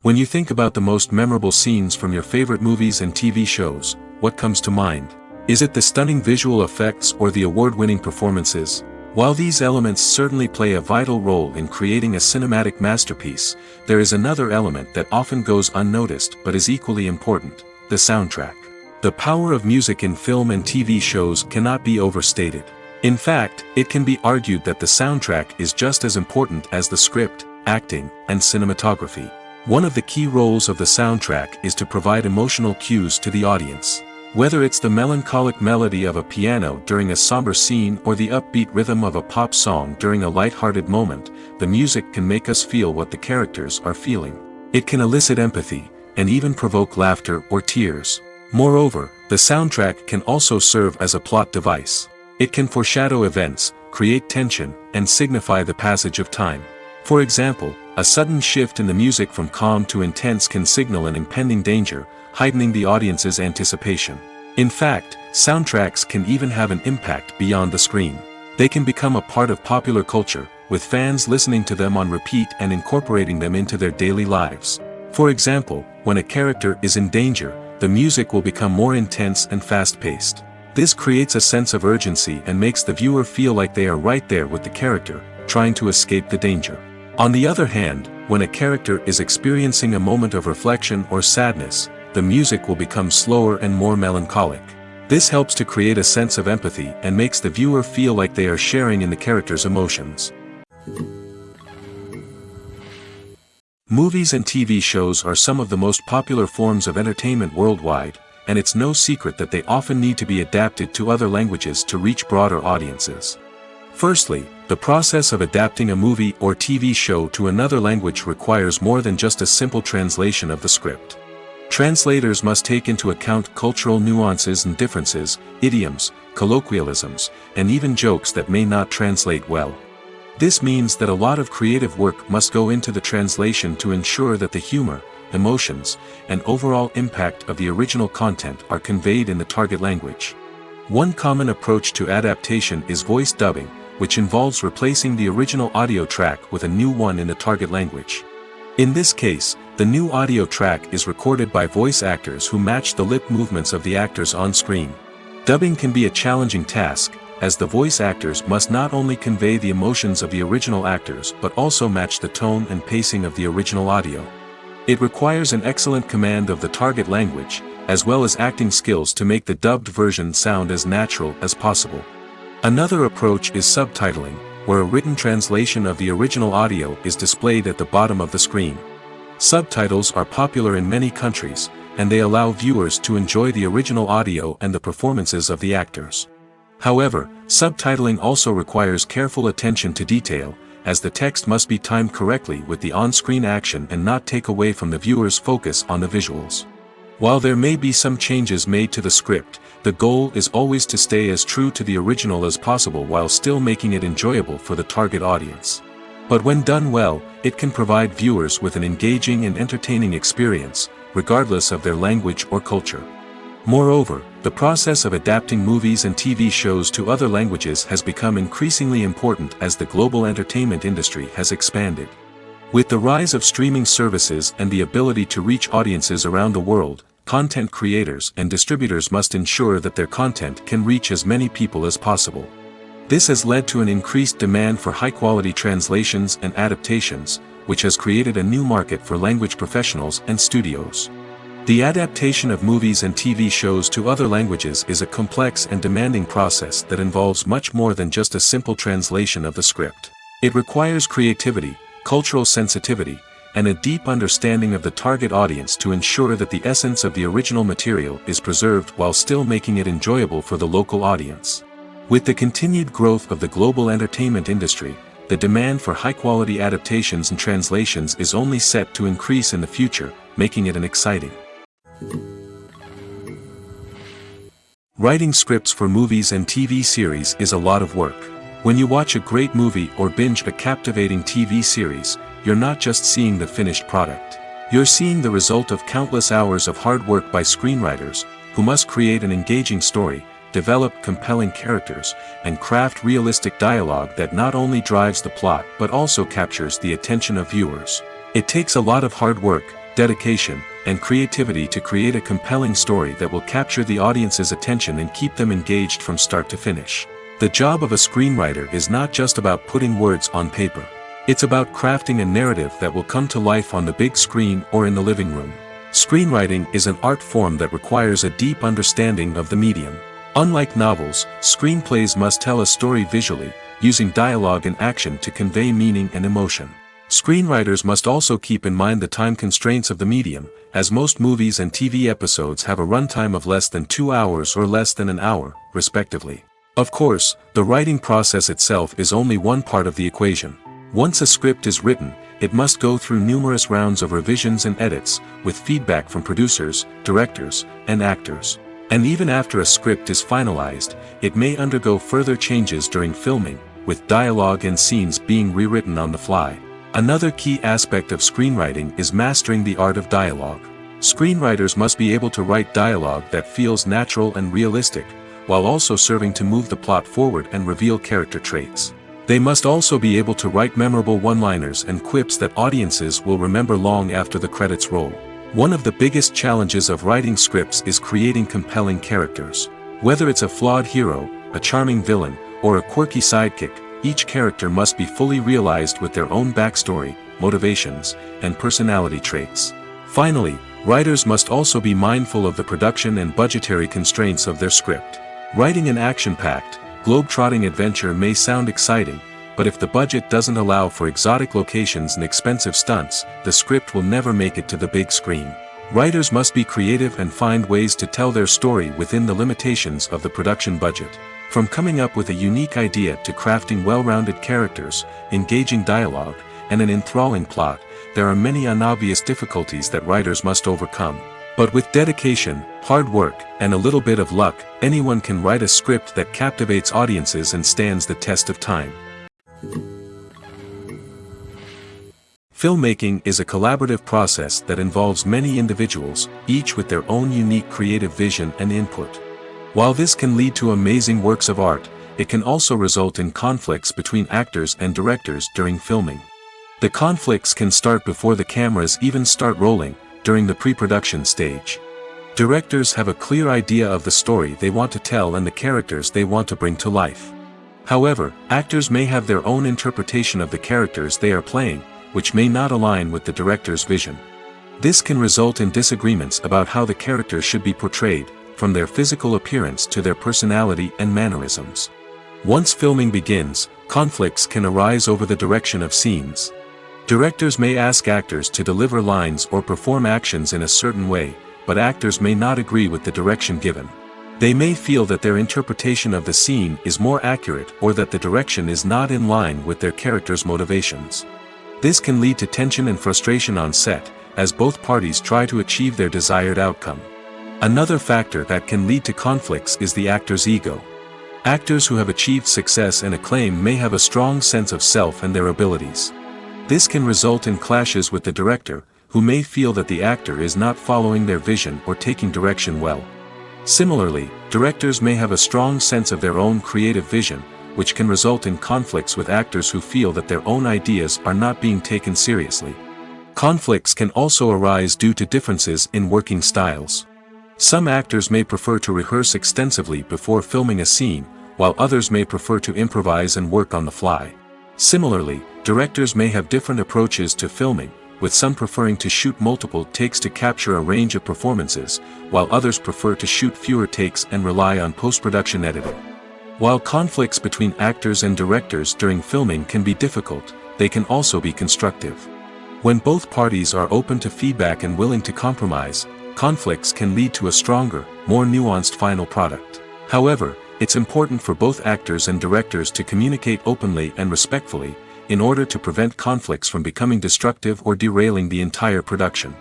When you think about the most memorable scenes from your favorite movies and TV shows, what comes to mind? Is it the stunning visual effects or the award-winning performances? While these elements certainly play a vital role in creating a cinematic masterpiece, there is another element that often goes unnoticed but is equally important: the soundtrack. The power of music in film and TV shows cannot be overstated. In fact, it can be argued that the soundtrack is just as important as the script, acting, and cinematography. One of the key roles of the soundtrack is to provide emotional cues to the audience. Whether it's the melancholic melody of a piano during a somber scene or the upbeat rhythm of a pop song during a light-hearted moment, the music can make us feel what the characters are feeling. It can elicit empathy, and even provoke laughter or tears. Moreover, the soundtrack can also serve as a plot device. It can foreshadow events, create tension, and signify the passage of time. For example, a sudden shift in the music from calm to intense can signal an impending danger, heightening the audience's anticipation. In fact, soundtracks can even have an impact beyond the screen. They can become a part of popular culture, with fans listening to them on repeat and incorporating them into their daily lives. For example, when a character is in danger, the music will become more intense and fast-paced. This creates a sense of urgency and makes the viewer feel like they are right there with the character, trying to escape the danger. On the other hand, when a character is experiencing a moment of reflection or sadness, the music will become slower and more melancholic. This helps to create a sense of empathy and makes the viewer feel like they are sharing in the character's emotions. Movies and TV shows are some of the most popular forms of entertainment worldwide, and it's no secret that they often need to be adapted to other languages to reach broader audiences. Firstly, the process of adapting a movie or TV show to another language requires more than just a simple translation of the script. Translators must take into account cultural nuances and differences, idioms, colloquialisms, and even jokes that may not translate well. This means that a lot of creative work must go into the translation to ensure that the humor, emotions, and overall impact of the original content are conveyed in the target language. One common approach to adaptation is voice dubbing, which involves replacing the original audio track with a new one in the target language. In this case, the new audio track is recorded by voice actors who match the lip movements of the actors on screen. Dubbing can be a challenging task, as the voice actors must not only convey the emotions of the original actors but also match the tone and pacing of the original audio. It requires an excellent command of the target language, as well as acting skills to make the dubbed version sound as natural as possible. Another approach is subtitling, where a written translation of the original audio is displayed at the bottom of the screen. Subtitles are popular in many countries, and they allow viewers to enjoy the original audio and the performances of the actors. However, subtitling also requires careful attention to detail, as the text must be timed correctly with the on-screen action and not take away from the viewer's focus on the visuals. While there may be some changes made to the script, the goal is always to stay as true to the original as possible while still making it enjoyable for the target audience. But when done well, it can provide viewers with an engaging and entertaining experience, regardless of their language or culture. Moreover, the process of adapting movies and TV shows to other languages has become increasingly important as the global entertainment industry has expanded. With the rise of streaming services and the ability to reach audiences around the world, content creators and distributors must ensure that their content can reach as many people as possible. This has led to an increased demand for high-quality translations and adaptations, which has created a new market for language professionals and studios. The adaptation of movies and TV shows to other languages is a complex and demanding process that involves much more than just a simple translation of the script. It requires creativity, cultural sensitivity, and a deep understanding of the target audience to ensure that the essence of the original material is preserved while still making it enjoyable for the local audience. With the continued growth of the global entertainment industry, the demand for high-quality adaptations and translations is only set to increase in the future, making it an exciting. Writing scripts for movies and TV series is a lot of work. When you watch a great movie or binge a captivating TV series, you're not just seeing the finished product. You're seeing the result of countless hours of hard work by screenwriters, who must create an engaging story, develop compelling characters, and craft realistic dialogue that not only drives the plot but also captures the attention of viewers. It takes a lot of hard work, dedication, and creativity to create a compelling story that will capture the audience's attention and keep them engaged from start to finish. The job of a screenwriter is not just about putting words on paper. It's about crafting a narrative that will come to life on the big screen or in the living room. Screenwriting is an art form that requires a deep understanding of the medium. Unlike novels, screenplays must tell a story visually, using dialogue and action to convey meaning and emotion. Screenwriters must also keep in mind the time constraints of the medium, as most movies and TV episodes have a runtime of less than 2 hours or less than an hour, respectively. Of course, the writing process itself is only one part of the equation. Once a script is written, it must go through numerous rounds of revisions and edits, with feedback from producers, directors, and actors. And even after a script is finalized, it may undergo further changes during filming, with dialogue and scenes being rewritten on the fly. Another key aspect of screenwriting is mastering the art of dialogue. Screenwriters must be able to write dialogue that feels natural and realistic, while also serving to move the plot forward and reveal character traits. They must also be able to write memorable one-liners and quips that audiences will remember long after the credits roll. One of the biggest challenges of writing scripts is creating compelling characters. Whether it's a flawed hero, a charming villain, or a quirky sidekick, each character must be fully realized with their own backstory, motivations, and personality traits. Finally, writers must also be mindful of the production and budgetary constraints of their script. Writing an action-packed, globe-trotting adventure may sound exciting, but if the budget doesn't allow for exotic locations and expensive stunts, the script will never make it to the big screen. Writers must be creative and find ways to tell their story within the limitations of the production budget. From coming up with a unique idea to crafting well-rounded characters, engaging dialogue, and an enthralling plot, there are many unobvious difficulties that writers must overcome. But with dedication, hard work, and a little bit of luck, anyone can write a script that captivates audiences and stands the test of time. Filmmaking is a collaborative process that involves many individuals, each with their own unique creative vision and input. While this can lead to amazing works of art, it can also result in conflicts between actors and directors during filming. The conflicts can start before the cameras even start rolling, during the pre-production stage. Directors have a clear idea of the story they want to tell and the characters they want to bring to life. However, actors may have their own interpretation of the characters they are playing, which may not align with the director's vision. This can result in disagreements about how the characters should be portrayed, from their physical appearance to their personality and mannerisms. Once filming begins, conflicts can arise over the direction of scenes. Directors may ask actors to deliver lines or perform actions in a certain way, but actors may not agree with the direction given. They may feel that their interpretation of the scene is more accurate or that the direction is not in line with their character's motivations. This can lead to tension and frustration on set, as both parties try to achieve their desired outcome. Another factor that can lead to conflicts is the actor's ego. Actors who have achieved success and acclaim may have a strong sense of self and their abilities. This can result in clashes with the director, who may feel that the actor is not following their vision or taking direction well. Similarly, directors may have a strong sense of their own creative vision, which can result in conflicts with actors who feel that their own ideas are not being taken seriously. Conflicts can also arise due to differences in working styles. Some actors may prefer to rehearse extensively before filming a scene, while others may prefer to improvise and work on the fly. Similarly, directors may have different approaches to filming, with some preferring to shoot multiple takes to capture a range of performances, while others prefer to shoot fewer takes and rely on post-production editing. While conflicts between actors and directors during filming can be difficult, they can also be constructive. When both parties are open to feedback and willing to compromise, conflicts can lead to a stronger, more nuanced final product. However, it's important for both actors and directors to communicate openly and respectfully, in order to prevent conflicts from becoming destructive or derailing the entire production.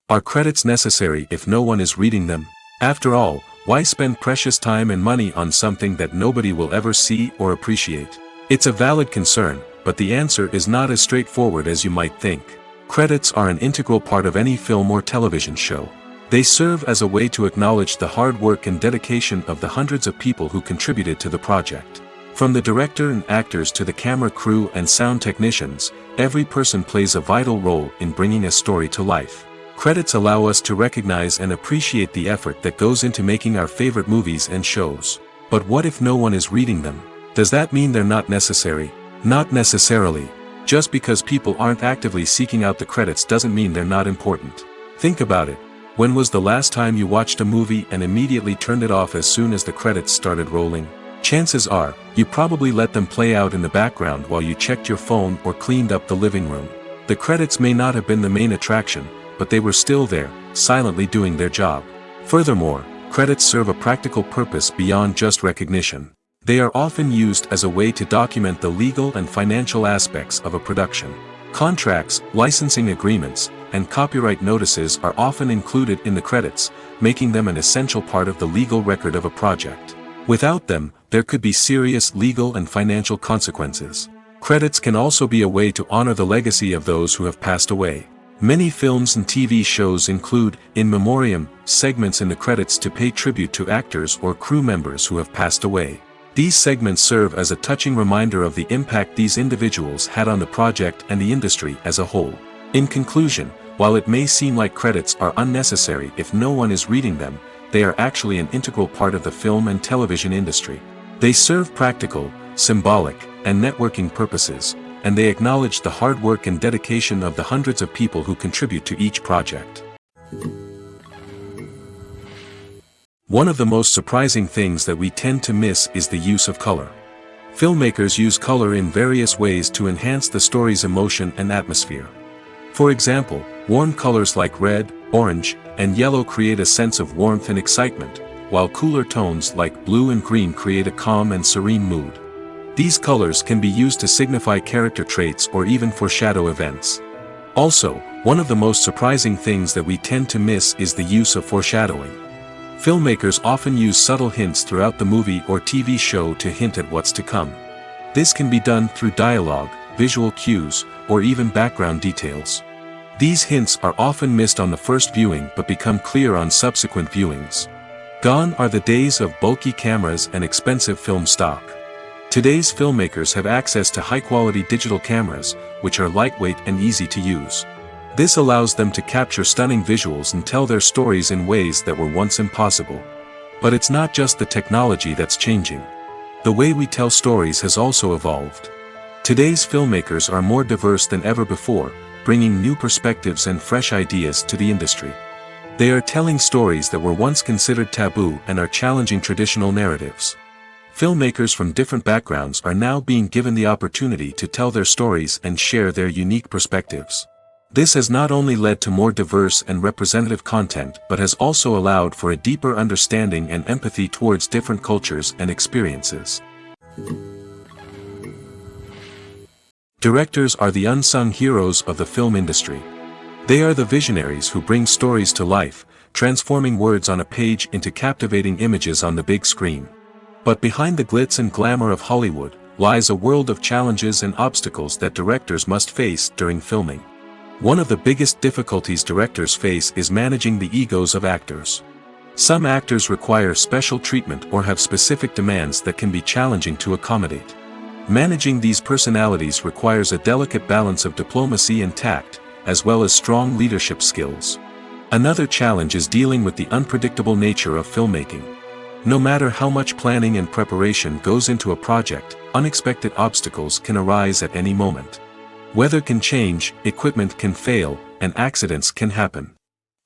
Are credits necessary if no one is reading them? After all, why spend precious time and money on something that nobody will ever see or appreciate? It's a valid concern, but the answer is not as straightforward as you might think. Credits are an integral part of any film or television show. They serve as a way to acknowledge the hard work and dedication of the hundreds of people who contributed to the project. From the director and actors to the camera crew and sound technicians, every person plays a vital role in bringing a story to life. Credits allow us to recognize and appreciate the effort that goes into making our favorite movies and shows. But what if no one is reading them? Does that mean they're not necessary? Not necessarily. Just because people aren't actively seeking out the credits doesn't mean they're not important. Think about it. When was the last time you watched a movie and immediately turned it off as soon as the credits started rolling? Chances are, you probably let them play out in the background while you checked your phone or cleaned up the living room. The credits may not have been the main attraction, but they were still there, silently doing their job. Furthermore, credits serve a practical purpose beyond just recognition. They are often used as a way to document the legal and financial aspects of a production. Contracts, licensing agreements, and copyright notices are often included in the credits, making them an essential part of the legal record of a project. Without them, there could be serious legal and financial consequences. Credits can also be a way to honor the legacy of those who have passed away. Many films and TV shows include, in memoriam, segments in the credits to pay tribute to actors or crew members who have passed away. These segments serve as a touching reminder of the impact these individuals had on the project and the industry as a whole. In conclusion, while it may seem like credits are unnecessary if no one is reading them, they are actually an integral part of the film and television industry. They serve practical, symbolic, and networking purposes, and they acknowledge the hard work and dedication of the hundreds of people who contribute to each project. One of the most surprising things that we tend to miss is the use of color. Filmmakers use color in various ways to enhance the story's emotion and atmosphere. For example, warm colors like red, orange, and yellow create a sense of warmth and excitement, while cooler tones like blue and green create a calm and serene mood. These colors can be used to signify character traits or even foreshadow events. Also, one of the most surprising things that we tend to miss is the use of foreshadowing. Filmmakers often use subtle hints throughout the movie or TV show to hint at what's to come. This can be done through dialogue, visual cues, or even background details. These hints are often missed on the first viewing but become clear on subsequent viewings. Gone are the days of bulky cameras and expensive film stock. Today's filmmakers have access to high-quality digital cameras, which are lightweight and easy to use. This allows them to capture stunning visuals and tell their stories in ways that were once impossible. But it's not just the technology that's changing. The way we tell stories has also evolved. Today's filmmakers are more diverse than ever before, bringing new perspectives and fresh ideas to the industry. They are telling stories that were once considered taboo and are challenging traditional narratives. Filmmakers from different backgrounds are now being given the opportunity to tell their stories and share their unique perspectives. This has not only led to more diverse and representative content but has also allowed for a deeper understanding and empathy towards different cultures and experiences. Directors are the unsung heroes of the film industry. They are the visionaries who bring stories to life, transforming words on a page into captivating images on the big screen. But behind the glitz and glamour of Hollywood lies a world of challenges and obstacles that directors must face during filming. One of the biggest difficulties directors face is managing the egos of actors. Some actors require special treatment or have specific demands that can be challenging to accommodate. Managing these personalities requires a delicate balance of diplomacy and tact, as well as strong leadership skills. Another challenge is dealing with the unpredictable nature of filmmaking. No matter how much planning and preparation goes into a project, unexpected obstacles can arise at any moment. Weather can change, equipment can fail, and accidents can happen.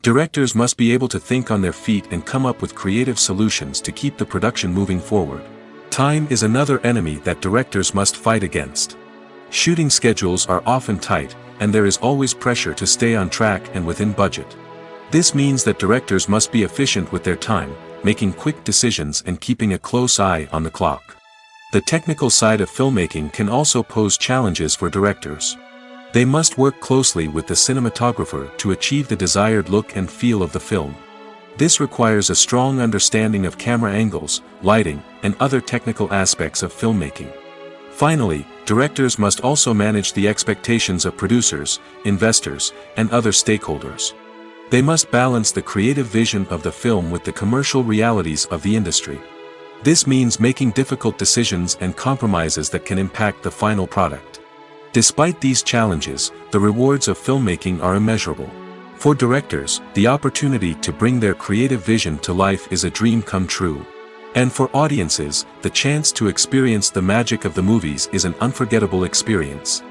Directors must be able to think on their feet and come up with creative solutions to keep the production moving forward. Time is another enemy that directors must fight against. Shooting schedules are often tight, and there is always pressure to stay on track and within budget. This means that directors must be efficient with their time, making quick decisions and keeping a close eye on the clock. The technical side of filmmaking can also pose challenges for directors. They must work closely with the cinematographer to achieve the desired look and feel of the film. This requires a strong understanding of camera angles, lighting, and other technical aspects of filmmaking. Finally, directors must also manage the expectations of producers, investors, and other stakeholders. They must balance the creative vision of the film with the commercial realities of the industry. This means making difficult decisions and compromises that can impact the final product. Despite these challenges, the rewards of filmmaking are immeasurable. For directors, the opportunity to bring their creative vision to life is a dream come true. And for audiences, the chance to experience the magic of the movies is an unforgettable experience.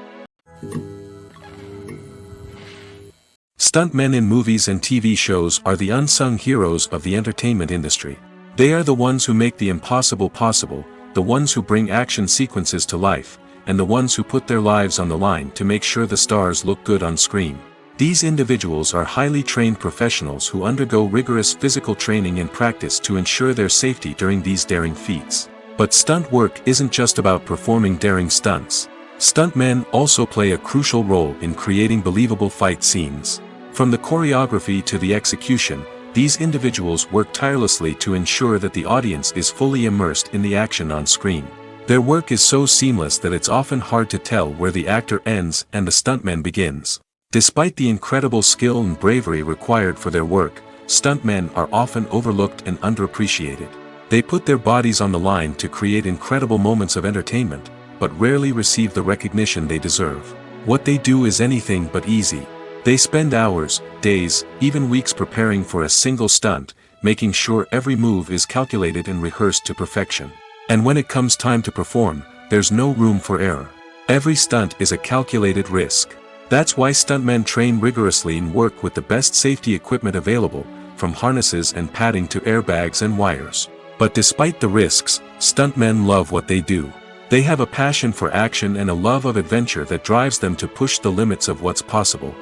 Stuntmen in movies and TV shows are the unsung heroes of the entertainment industry. They are the ones who make the impossible possible, the ones who bring action sequences to life, and the ones who put their lives on the line to make sure the stars look good on screen. These individuals are highly trained professionals who undergo rigorous physical training and practice to ensure their safety during these daring feats. But stunt work isn't just about performing daring stunts. Stuntmen also play a crucial role in creating believable fight scenes. From the choreography to the execution, these individuals work tirelessly to ensure that the audience is fully immersed in the action on screen. Their work is so seamless that it's often hard to tell where the actor ends and the stuntman begins. Despite the incredible skill and bravery required for their work, stuntmen are often overlooked and underappreciated. They put their bodies on the line to create incredible moments of entertainment, but rarely receive the recognition they deserve. What they do is anything but easy. They spend hours, days, even weeks preparing for a single stunt, making sure every move is calculated and rehearsed to perfection. And when it comes time to perform, there's no room for error. Every stunt is a calculated risk. That's why stuntmen train rigorously and work with the best safety equipment available, from harnesses and padding to airbags and wires. But despite the risks, stuntmen love what they do. They have a passion for action and a love of adventure that drives them to push the limits of what's possible.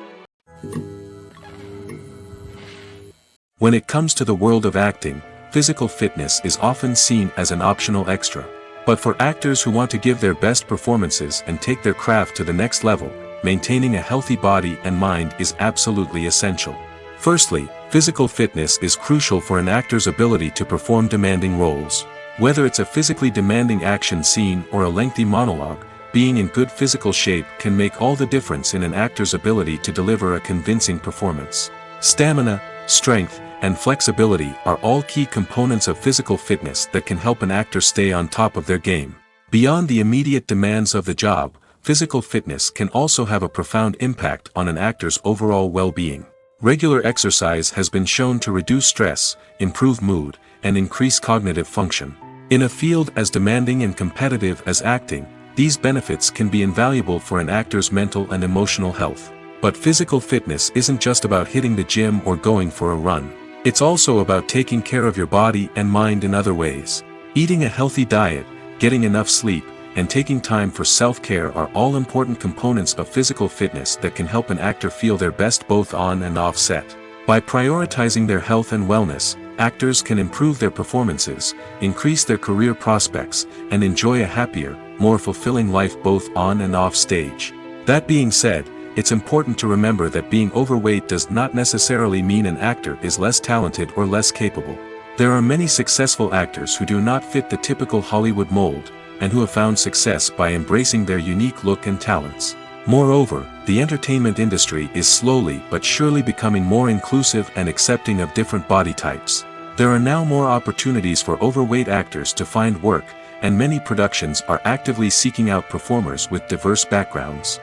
When it comes to the world of acting, physical fitness is often seen as an optional extra. But for actors who want to give their best performances and take their craft to the next level, maintaining a healthy body and mind is absolutely essential. Firstly, physical fitness is crucial for an actor's ability to perform demanding roles. Whether it's a physically demanding action scene or a lengthy monologue, being in good physical shape can make all the difference in an actor's ability to deliver a convincing performance. Stamina, strength, and flexibility are all key components of physical fitness that can help an actor stay on top of their game. Beyond the immediate demands of the job, physical fitness can also have a profound impact on an actor's overall well-being. Regular exercise has been shown to reduce stress, improve mood, and increase cognitive function. In a field as demanding and competitive as acting, these benefits can be invaluable for an actor's mental and emotional health. But physical fitness isn't just about hitting the gym or going for a run. It's also about taking care of your body and mind in other ways. Eating a healthy diet, getting enough sleep, and taking time for self-care are all important components of physical fitness that can help an actor feel their best both on and off set. By prioritizing their health and wellness, actors can improve their performances, increase their career prospects, and enjoy a happier, more fulfilling life both on and off stage. That being said, it's important to remember that being overweight does not necessarily mean an actor is less talented or less capable. There are many successful actors who do not fit the typical Hollywood mold, and who have found success by embracing their unique look and talents. Moreover, the entertainment industry is slowly but surely becoming more inclusive and accepting of different body types. There are now more opportunities for overweight actors to find work, and many productions are actively seeking out performers with diverse backgrounds.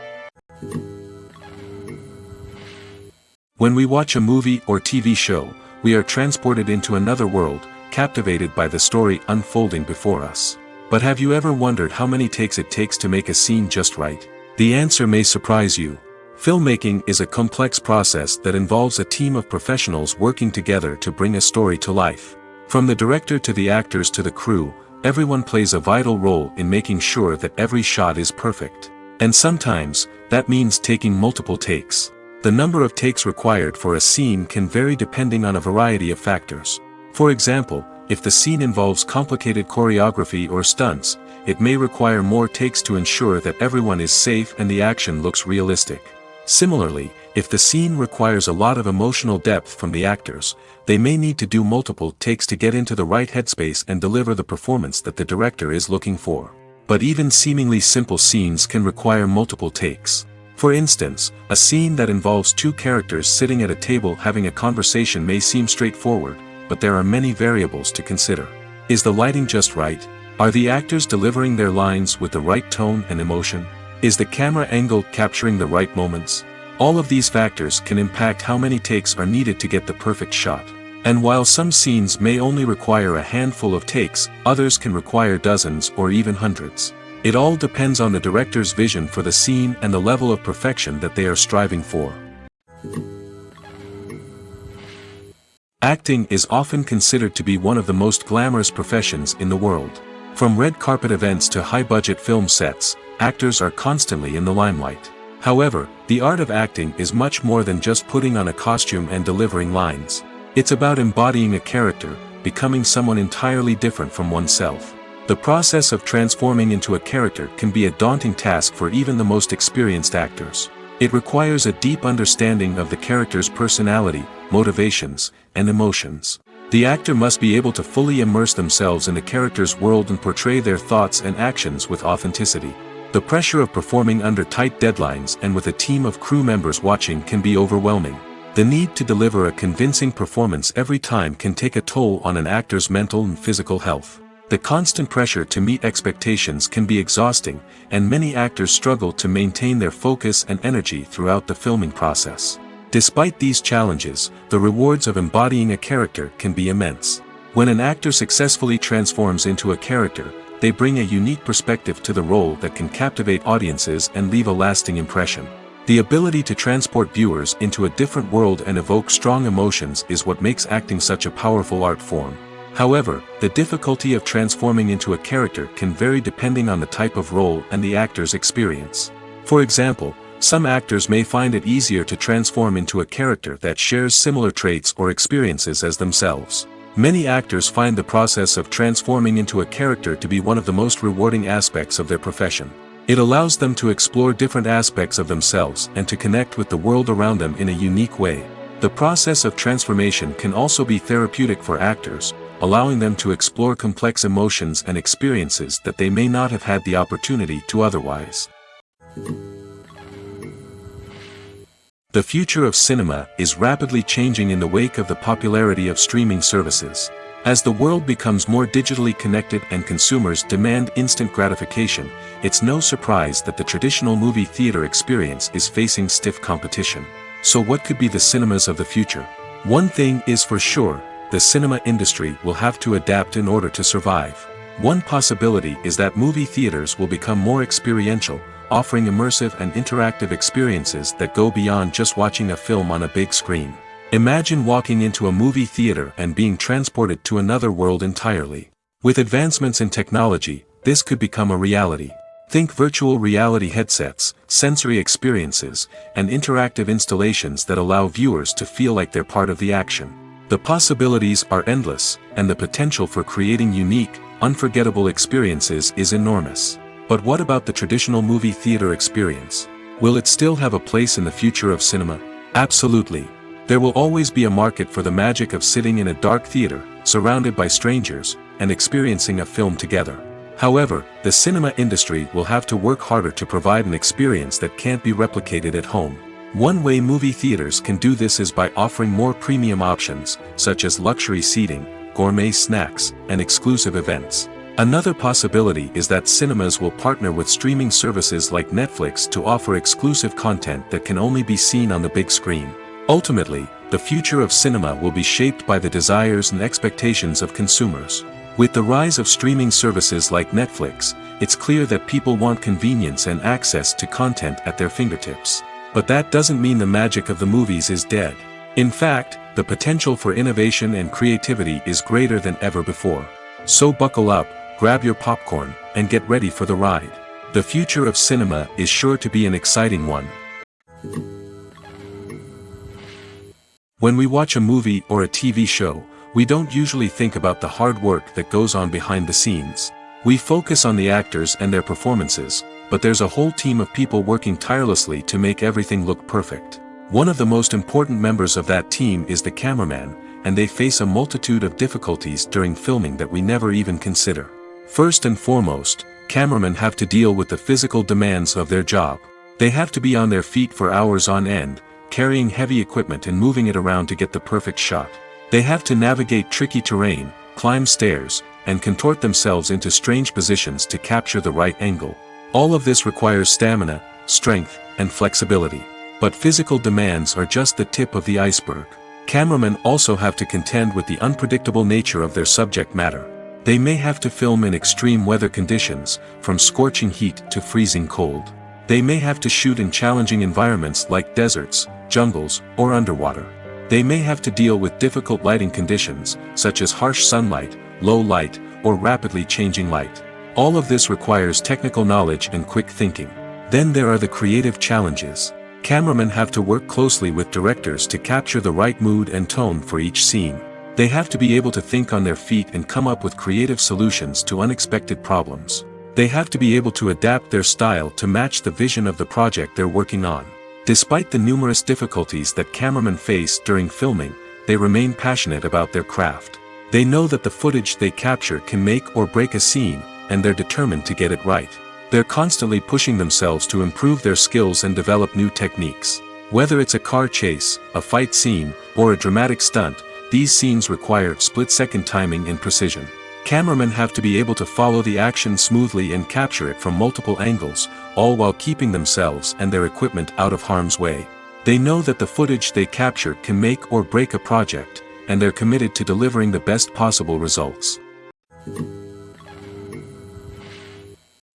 When we watch a movie or TV show, we are transported into another world, captivated by the story unfolding before us. But have you ever wondered how many takes it takes to make a scene just right? The answer may surprise you. Filmmaking is a complex process that involves a team of professionals working together to bring a story to life. From the director to the actors to the crew, everyone plays a vital role in making sure that every shot is perfect. And sometimes, that means taking multiple takes. The number of takes required for a scene can vary depending on a variety of factors. For example, if the scene involves complicated choreography or stunts, it may require more takes to ensure that everyone is safe and the action looks realistic. Similarly, if the scene requires a lot of emotional depth from the actors, they may need to do multiple takes to get into the right headspace and deliver the performance that the director is looking for. But even seemingly simple scenes can require multiple takes. For instance, a scene that involves two characters sitting at a table having a conversation may seem straightforward, but there are many variables to consider. Is the lighting just right? Are the actors delivering their lines with the right tone and emotion? Is the camera angle capturing the right moments? All of these factors can impact how many takes are needed to get the perfect shot. And while some scenes may only require a handful of takes, others can require dozens or even hundreds. It all depends on the director's vision for the scene and the level of perfection that they are striving for. Acting is often considered to be one of the most glamorous professions in the world. From red carpet events to high-budget film sets, actors are constantly in the limelight. However, the art of acting is much more than just putting on a costume and delivering lines. It's about embodying a character, becoming someone entirely different from oneself. The process of transforming into a character can be a daunting task for even the most experienced actors. It requires a deep understanding of the character's personality, motivations, and emotions. The actor must be able to fully immerse themselves in the character's world and portray their thoughts and actions with authenticity. The pressure of performing under tight deadlines and with a team of crew members watching can be overwhelming. The need to deliver a convincing performance every time can take a toll on an actor's mental and physical health. The constant pressure to meet expectations can be exhausting, and many actors struggle to maintain their focus and energy throughout the filming process. Despite these challenges, the rewards of embodying a character can be immense. When an actor successfully transforms into a character, they bring a unique perspective to the role that can captivate audiences and leave a lasting impression. The ability to transport viewers into a different world and evoke strong emotions is what makes acting such a powerful art form. However, the difficulty of transforming into a character can vary depending on the type of role and the actor's experience. For example, some actors may find it easier to transform into a character that shares similar traits or experiences as themselves. Many actors find the process of transforming into a character to be one of the most rewarding aspects of their profession. It allows them to explore different aspects of themselves and to connect with the world around them in a unique way. The process of transformation can also be therapeutic for actors, allowing them to explore complex emotions and experiences that they may not have had the opportunity to otherwise. The future of cinema is rapidly changing in the wake of the popularity of streaming services. As the world becomes more digitally connected and consumers demand instant gratification, it's no surprise that the traditional movie theater experience is facing stiff competition. So what could be the cinemas of the future? One thing is for sure, the cinema industry will have to adapt in order to survive. One possibility is that movie theaters will become more experiential, offering immersive and interactive experiences that go beyond just watching a film on a big screen. Imagine walking into a movie theater and being transported to another world entirely. With advancements in technology, this could become a reality. Think virtual reality headsets, sensory experiences, and interactive installations that allow viewers to feel like they're part of the action. The possibilities are endless, and the potential for creating unique, unforgettable experiences is enormous. But what about the traditional movie theater experience? Will it still have a place in the future of cinema? Absolutely. There will always be a market for the magic of sitting in a dark theater, surrounded by strangers, and experiencing a film together. However, the cinema industry will have to work harder to provide an experience that can't be replicated at home. One way movie theaters can do this is by offering more premium options, such as luxury seating, gourmet snacks, and exclusive events. Another possibility is that cinemas will partner with streaming services like Netflix to offer exclusive content that can only be seen on the big screen. Ultimately, the future of cinema will be shaped by the desires and expectations of consumers. With the rise of streaming services like Netflix, it's clear that people want convenience and access to content at their fingertips. But that doesn't mean the magic of the movies is dead. In fact, the potential for innovation and creativity is greater than ever before. So buckle up, grab your popcorn, and get ready for the ride. The future of cinema is sure to be an exciting one. When we watch a movie or a TV show, we don't usually think about the hard work that goes on behind the scenes. We focus on the actors and their performances, but there's a whole team of people working tirelessly to make everything look perfect. One of the most important members of that team is the cameraman, and they face a multitude of difficulties during filming that we never even consider. First and foremost, cameramen have to deal with the physical demands of their job. They have to be on their feet for hours on end, carrying heavy equipment and moving it around to get the perfect shot. They have to navigate tricky terrain, climb stairs, and contort themselves into strange positions to capture the right angle. All of this requires stamina, strength, and flexibility. But physical demands are just the tip of the iceberg. Cameramen also have to contend with the unpredictable nature of their subject matter. They may have to film in extreme weather conditions, from scorching heat to freezing cold. They may have to shoot in challenging environments like deserts, jungles, or underwater. They may have to deal with difficult lighting conditions, such as harsh sunlight, low light, or rapidly changing light. All of this requires technical knowledge and quick thinking. Then there are the creative challenges. Cameramen have to work closely with directors to capture the right mood and tone for each scene. They have to be able to think on their feet and come up with creative solutions to unexpected problems. They have to be able to adapt their style to match the vision of the project they're working on. Despite the numerous difficulties that cameramen face during filming, they remain passionate about their craft. They know that the footage they capture can make or break a scene, and they're determined to get it right. They're constantly pushing themselves to improve their skills and develop new techniques. Whether it's a car chase, a fight scene, or a dramatic stunt, these scenes require split-second timing and precision. Cameramen have to be able to follow the action smoothly and capture it from multiple angles, all while keeping themselves and their equipment out of harm's way. They know that the footage they capture can make or break a project, and they're committed to delivering the best possible results.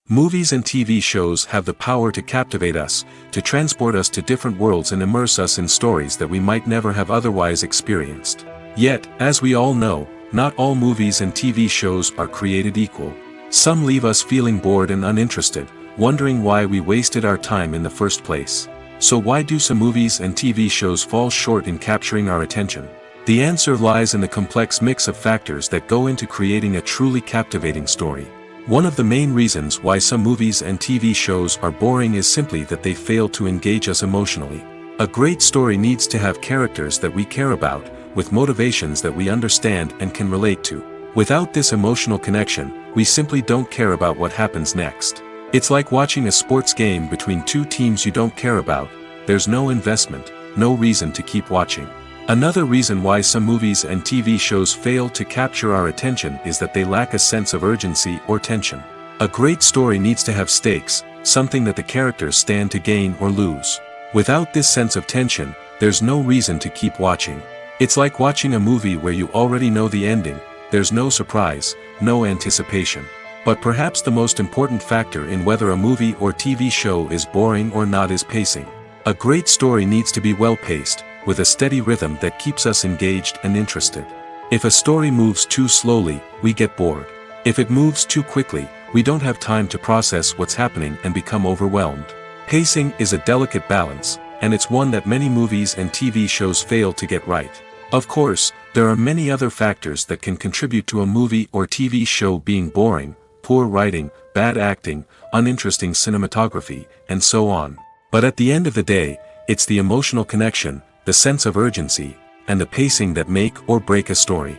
Movies and TV shows have the power to captivate us, to transport us to different worlds and immerse us in stories that we might never have otherwise experienced. Yet, as we all know, not all movies and TV shows are created equal. Some leave us feeling bored and uninterested, wondering why we wasted our time in the first place. So why do some movies and TV shows fall short in capturing our attention? The answer lies in the complex mix of factors that go into creating a truly captivating story. One of the main reasons why some movies and TV shows are boring is simply that they fail to engage us emotionally. A great story needs to have characters that we care about, with motivations that we understand and can relate to. Without this emotional connection, we simply don't care about what happens next. It's like watching a sports game between two teams you don't care about. There's no investment, no reason to keep watching. Another reason why some movies and TV shows fail to capture our attention is that they lack a sense of urgency or tension. A great story needs to have stakes, something that the characters stand to gain or lose. Without this sense of tension, there's no reason to keep watching. It's like watching a movie where you already know the ending. There's no surprise, no anticipation. But perhaps the most important factor in whether a movie or TV show is boring or not is pacing. A great story needs to be well-paced, with a steady rhythm that keeps us engaged and interested. If a story moves too slowly, we get bored. If it moves too quickly, we don't have time to process what's happening and become overwhelmed. Pacing is a delicate balance, and it's one that many movies and TV shows fail to get right. Of course, there are many other factors that can contribute to a movie or TV show being boring: poor writing, bad acting, uninteresting cinematography, and so on. But at the end of the day, it's the emotional connection, the sense of urgency, and the pacing that make or break a story.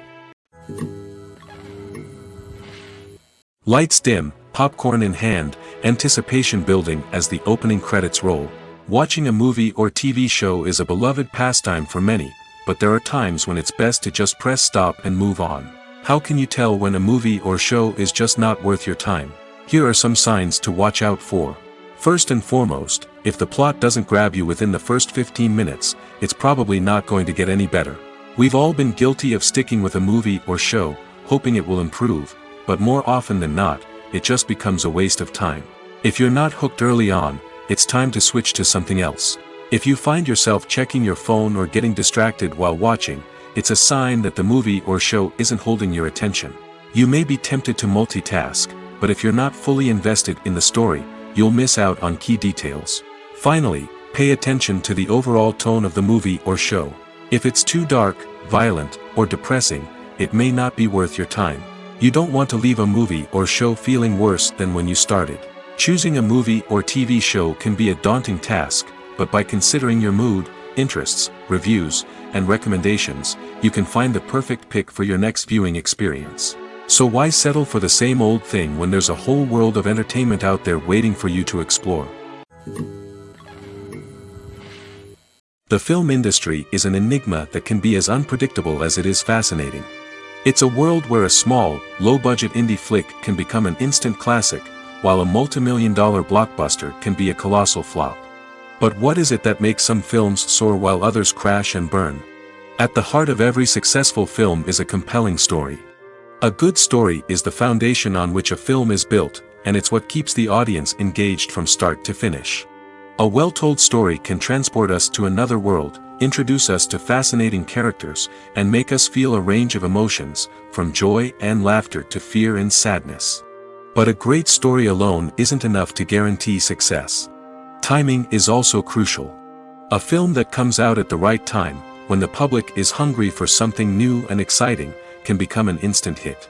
Lights dim, popcorn in hand, anticipation building as the opening credits roll. Watching a movie or TV show is a beloved pastime for many, but there are times when it's best to just press stop and move on. How can you tell when a movie or show is just not worth your time? Here are some signs to watch out for. First and foremost, if the plot doesn't grab you within the first 15 minutes, it's probably not going to get any better. We've all been guilty of sticking with a movie or show, hoping it will improve, but more often than not, it just becomes a waste of time. If you're not hooked early on, it's time to switch to something else. If you find yourself checking your phone or getting distracted while watching, it's a sign that the movie or show isn't holding your attention. You may be tempted to multitask, but if you're not fully invested in the story, you'll miss out on key details. Finally, pay attention to the overall tone of the movie or show. If it's too dark, violent, or depressing, it may not be worth your time. You don't want to leave a movie or show feeling worse than when you started. Choosing a movie or TV show can be a daunting task, but by considering your mood, interests, reviews, and recommendations, you can find the perfect pick for your next viewing experience. So why settle for the same old thing when there's a whole world of entertainment out there waiting for you to explore? The film industry is an enigma that can be as unpredictable as it is fascinating. It's a world where a small, low-budget indie flick can become an instant classic, while a multi-million-dollar blockbuster can be a colossal flop. But what is it that makes some films soar while others crash and burn? At the heart of every successful film is a compelling story. A good story is the foundation on which a film is built, and it's what keeps the audience engaged from start to finish. A well-told story can transport us to another world, introduce us to fascinating characters, and make us feel a range of emotions, from joy and laughter to fear and sadness. But a great story alone isn't enough to guarantee success. Timing is also crucial. A film that comes out at the right time, when the public is hungry for something new and exciting, can become an instant hit.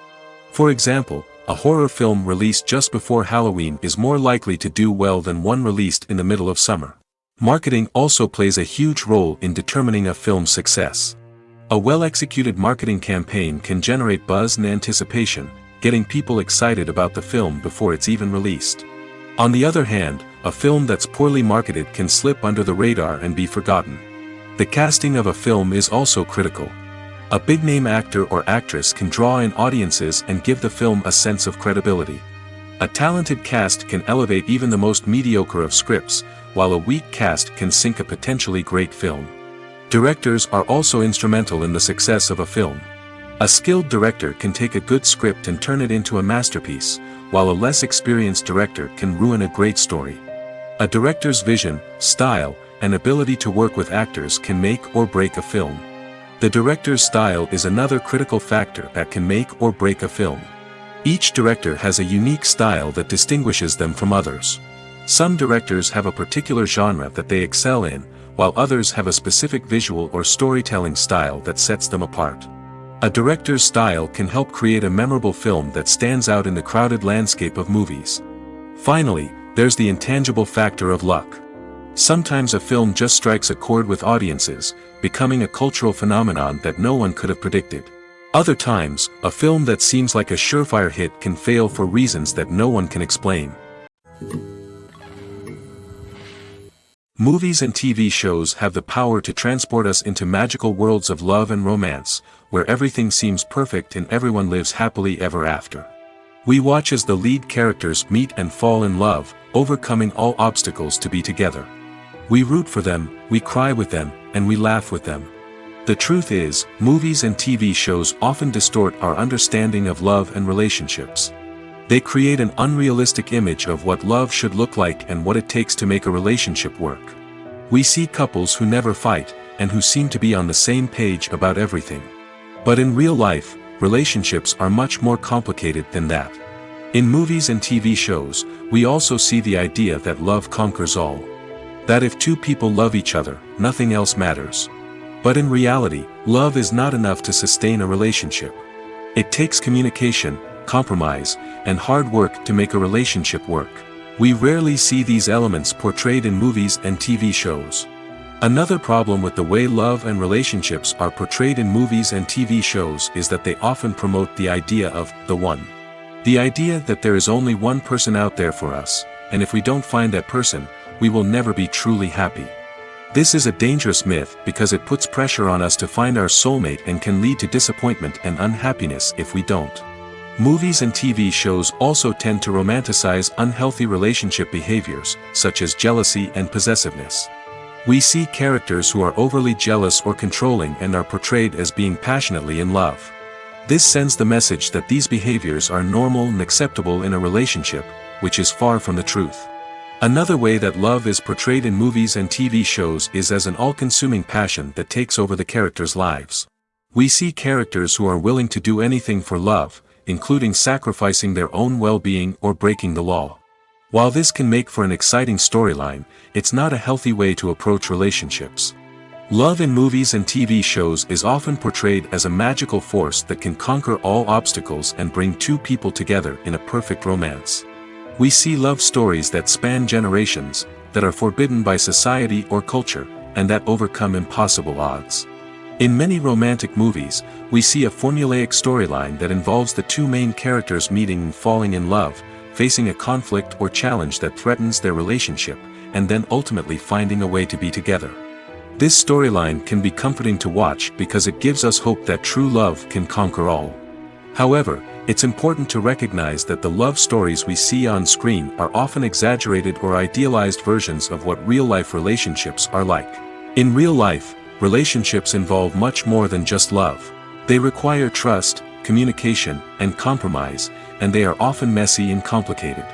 For example, a horror film released just before Halloween is more likely to do well than one released in the middle of summer. Marketing also plays a huge role in determining a film's success. A well-executed marketing campaign can generate buzz and anticipation, getting people excited about the film before it's even released. On the other hand, a film that's poorly marketed can slip under the radar and be forgotten. The casting of a film is also critical. A big-name actor or actress can draw in audiences and give the film a sense of credibility. A talented cast can elevate even the most mediocre of scripts, while a weak cast can sink a potentially great film. Directors are also instrumental in the success of a film. A skilled director can take a good script and turn it into a masterpiece, while a less experienced director can ruin a great story. A director's vision, style, and ability to work with actors can make or break a film. The director's style is another critical factor that can make or break a film. Each director has a unique style that distinguishes them from others. Some directors have a particular genre that they excel in, while others have a specific visual or storytelling style that sets them apart. A director's style can help create a memorable film that stands out in the crowded landscape of movies. Finally, there's the intangible factor of luck. Sometimes a film just strikes a chord with audiences, becoming a cultural phenomenon that no one could have predicted. Other times, a film that seems like a surefire hit can fail for reasons that no one can explain. Movies and TV shows have the power to transport us into magical worlds of love and romance, where everything seems perfect and everyone lives happily ever after. We watch as the lead characters meet and fall in love, overcoming all obstacles to be together. We root for them, we cry with them, and we laugh with them. The truth is, movies and TV shows often distort our understanding of love and relationships. They create an unrealistic image of what love should look like and what it takes to make a relationship work. We see couples who never fight, and who seem to be on the same page about everything. But in real life, relationships are much more complicated than that. In movies and TV shows, we also see the idea that love conquers all. That if two people love each other, nothing else matters. But in reality, love is not enough to sustain a relationship. It takes communication, compromise, and hard work to make a relationship work. We rarely see these elements portrayed in movies and TV shows. Another problem with the way love and relationships are portrayed in movies and TV shows is that they often promote the idea of the one. The idea that there is only one person out there for us, and if we don't find that person, we will never be truly happy. This is a dangerous myth because it puts pressure on us to find our soulmate and can lead to disappointment and unhappiness if we don't. Movies and TV shows also tend to romanticize unhealthy relationship behaviors, such as jealousy and possessiveness. We see characters who are overly jealous or controlling and are portrayed as being passionately in love. This sends the message that these behaviors are normal and acceptable in a relationship, which is far from the truth. Another way that love is portrayed in movies and TV shows is as an all-consuming passion that takes over the characters' lives. We see characters who are willing to do anything for love, including sacrificing their own well-being or breaking the law. While this can make for an exciting storyline, it's not a healthy way to approach relationships. Love in movies and TV shows is often portrayed as a magical force that can conquer all obstacles and bring two people together in a perfect romance. We see love stories that span generations, that are forbidden by society or culture, and that overcome impossible odds. In many romantic movies, we see a formulaic storyline that involves the two main characters meeting and falling in love, facing a conflict or challenge that threatens their relationship, and then ultimately finding a way to be together. This storyline can be comforting to watch because it gives us hope that true love can conquer all. However, it's important to recognize that the love stories we see on screen are often exaggerated or idealized versions of what real-life relationships are like. In real life, relationships involve much more than just love. They require trust, communication, and compromise, and they are often messy and complicated.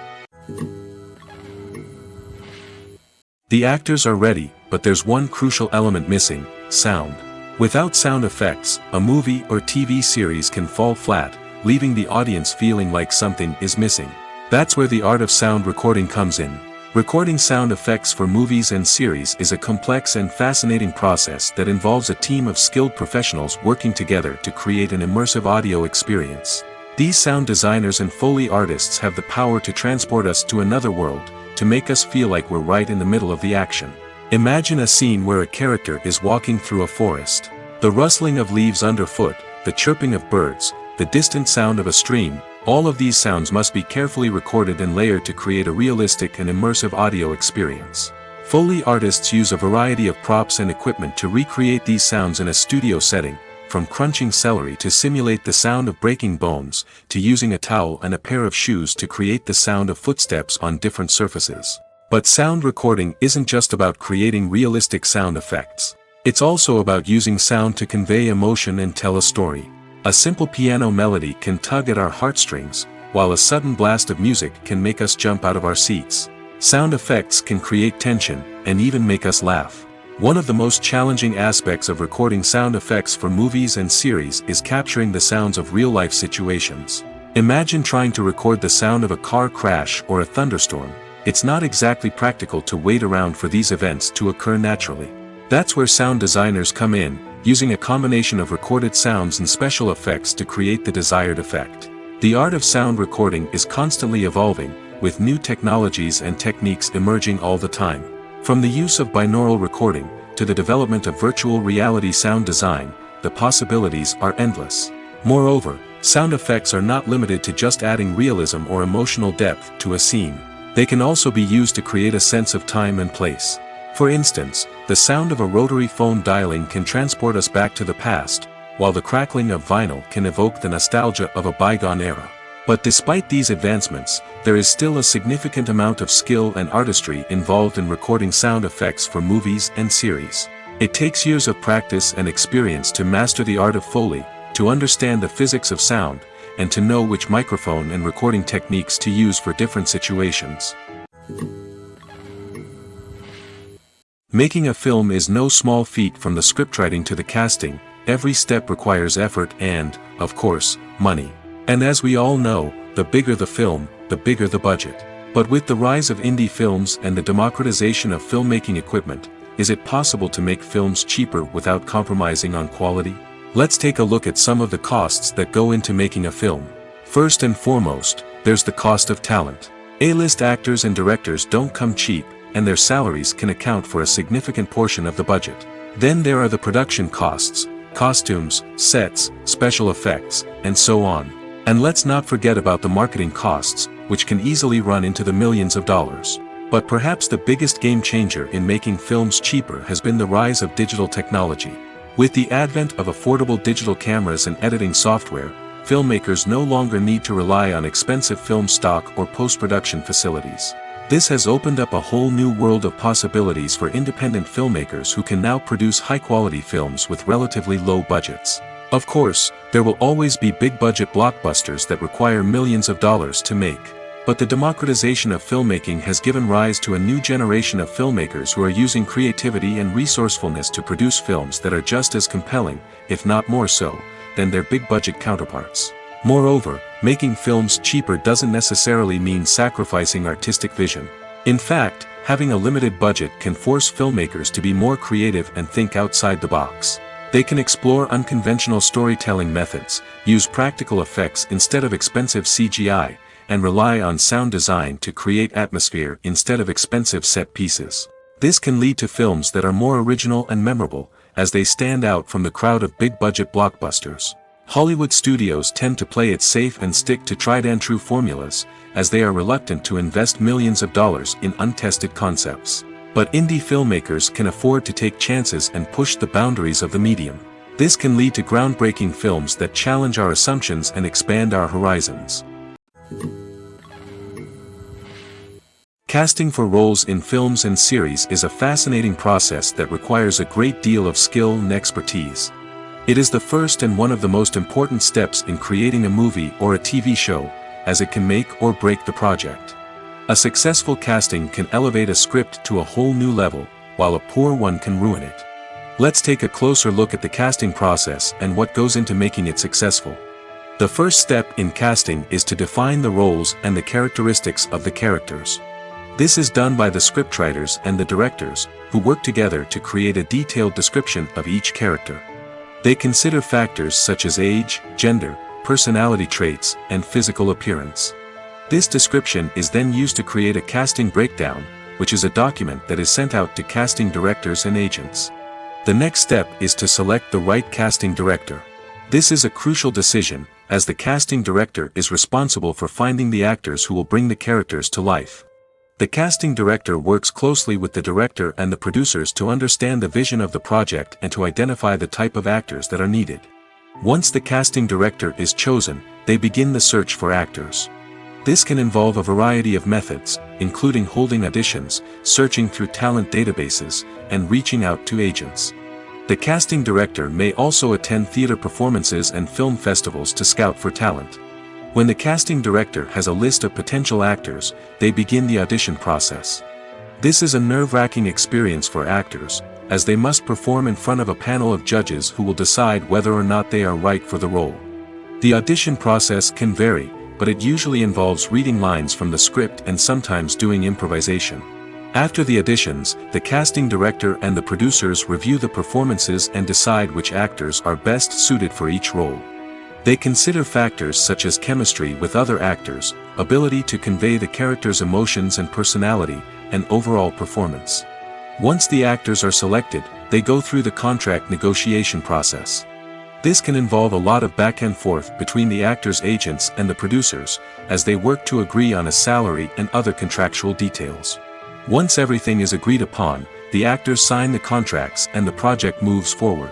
The actors are ready, but there's one crucial element missing: sound. Without sound effects, a movie or TV series can fall flat, leaving the audience feeling like something is missing. That's where the art of sound recording comes in. Recording sound effects for movies and series is a complex and fascinating process that involves a team of skilled professionals working together to create an immersive audio experience. These sound designers and Foley artists have the power to transport us to another world, to make us feel like we're right in the middle of the action. Imagine a scene where a character is walking through a forest. The rustling of leaves underfoot, the chirping of birds, the distant sound of a stream, all of these sounds must be carefully recorded and layered to create a realistic and immersive audio experience. Foley artists use a variety of props and equipment to recreate these sounds in a studio setting, from crunching celery to simulate the sound of breaking bones, to using a towel and a pair of shoes to create the sound of footsteps on different surfaces. But sound recording isn't just about creating realistic sound effects. It's also about using sound to convey emotion and tell a story. A simple piano melody can tug at our heartstrings, while a sudden blast of music can make us jump out of our seats. Sound effects can create tension, and even make us laugh. One of the most challenging aspects of recording sound effects for movies and series is capturing the sounds of real-life situations. Imagine trying to record the sound of a car crash or a thunderstorm. It's not exactly practical to wait around for these events to occur naturally. That's where sound designers come in, using a combination of recorded sounds and special effects to create the desired effect. The art of sound recording is constantly evolving, with new technologies and techniques emerging all the time. From the use of binaural recording, to the development of virtual reality sound design, the possibilities are endless. Moreover, sound effects are not limited to just adding realism or emotional depth to a scene. They can also be used to create a sense of time and place. For instance, the sound of a rotary phone dialing can transport us back to the past, while the crackling of vinyl can evoke the nostalgia of a bygone era. But despite these advancements, there is still a significant amount of skill and artistry involved in recording sound effects for movies and series. It takes years of practice and experience to master the art of Foley, to understand the physics of sound, and to know which microphone and recording techniques to use for different situations. Making a film is no small feat. From the scriptwriting to the casting, every step requires effort and, of course, money. And as we all know, the bigger the film, the bigger the budget. But with the rise of indie films and the democratization of filmmaking equipment, is it possible to make films cheaper without compromising on quality? Let's take a look at some of the costs that go into making a film. First and foremost, there's the cost of talent. A-list actors and directors don't come cheap, and their salaries can account for a significant portion of the budget. Then there are the production costs, costumes, sets, special effects, and so on. And let's not forget about the marketing costs, which can easily run into the millions of dollars. But perhaps the biggest game changer in making films cheaper has been the rise of digital technology. With the advent of affordable digital cameras and editing software, filmmakers no longer need to rely on expensive film stock or post-production facilities. This has opened up a whole new world of possibilities for independent filmmakers who can now produce high-quality films with relatively low budgets. Of course, there will always be big-budget blockbusters that require millions of dollars to make. But the democratization of filmmaking has given rise to a new generation of filmmakers who are using creativity and resourcefulness to produce films that are just as compelling, if not more so, than their big-budget counterparts. Moreover, making films cheaper doesn't necessarily mean sacrificing artistic vision. In fact, having a limited budget can force filmmakers to be more creative and think outside the box. They can explore unconventional storytelling methods, use practical effects instead of expensive CGI, and rely on sound design to create atmosphere instead of expensive set pieces. This can lead to films that are more original and memorable, as they stand out from the crowd of big-budget blockbusters. Hollywood studios tend to play it safe and stick to tried-and-true formulas, as they are reluctant to invest millions of dollars in untested concepts. But indie filmmakers can afford to take chances and push the boundaries of the medium. This can lead to groundbreaking films that challenge our assumptions and expand our horizons. Casting for roles in films and series is a fascinating process that requires a great deal of skill and expertise. It is the first and one of the most important steps in creating a movie or a TV show, as it can make or break the project. A successful casting can elevate a script to a whole new level, while a poor one can ruin it. Let's take a closer look at the casting process and what goes into making it successful. The first step in casting is to define the roles and the characteristics of the characters. This is done by the scriptwriters and the directors, who work together to create a detailed description of each character. They consider factors such as age, gender, personality traits, and physical appearance. This description is then used to create a casting breakdown, which is a document that is sent out to casting directors and agents. The next step is to select the right casting director. This is a crucial decision, as the casting director is responsible for finding the actors who will bring the characters to life. The casting director works closely with the director and the producers to understand the vision of the project and to identify the type of actors that are needed. Once the casting director is chosen, they begin the search for actors. This can involve a variety of methods, including holding auditions, searching through talent databases, and reaching out to agents. The casting director may also attend theater performances and film festivals to scout for talent. When the casting director has a list of potential actors, they begin the audition process. This is a nerve-wracking experience for actors, as they must perform in front of a panel of judges who will decide whether or not they are right for the role. The audition process can vary, but it usually involves reading lines from the script and sometimes doing improvisation. After the auditions, the casting director and the producers review the performances and decide which actors are best suited for each role. They consider factors such as chemistry with other actors, ability to convey the character's emotions and personality, and overall performance. Once the actors are selected, they go through the contract negotiation process. This can involve a lot of back and forth between the actors' agents and the producers, as they work to agree on a salary and other contractual details. Once everything is agreed upon, the actors sign the contracts and the project moves forward.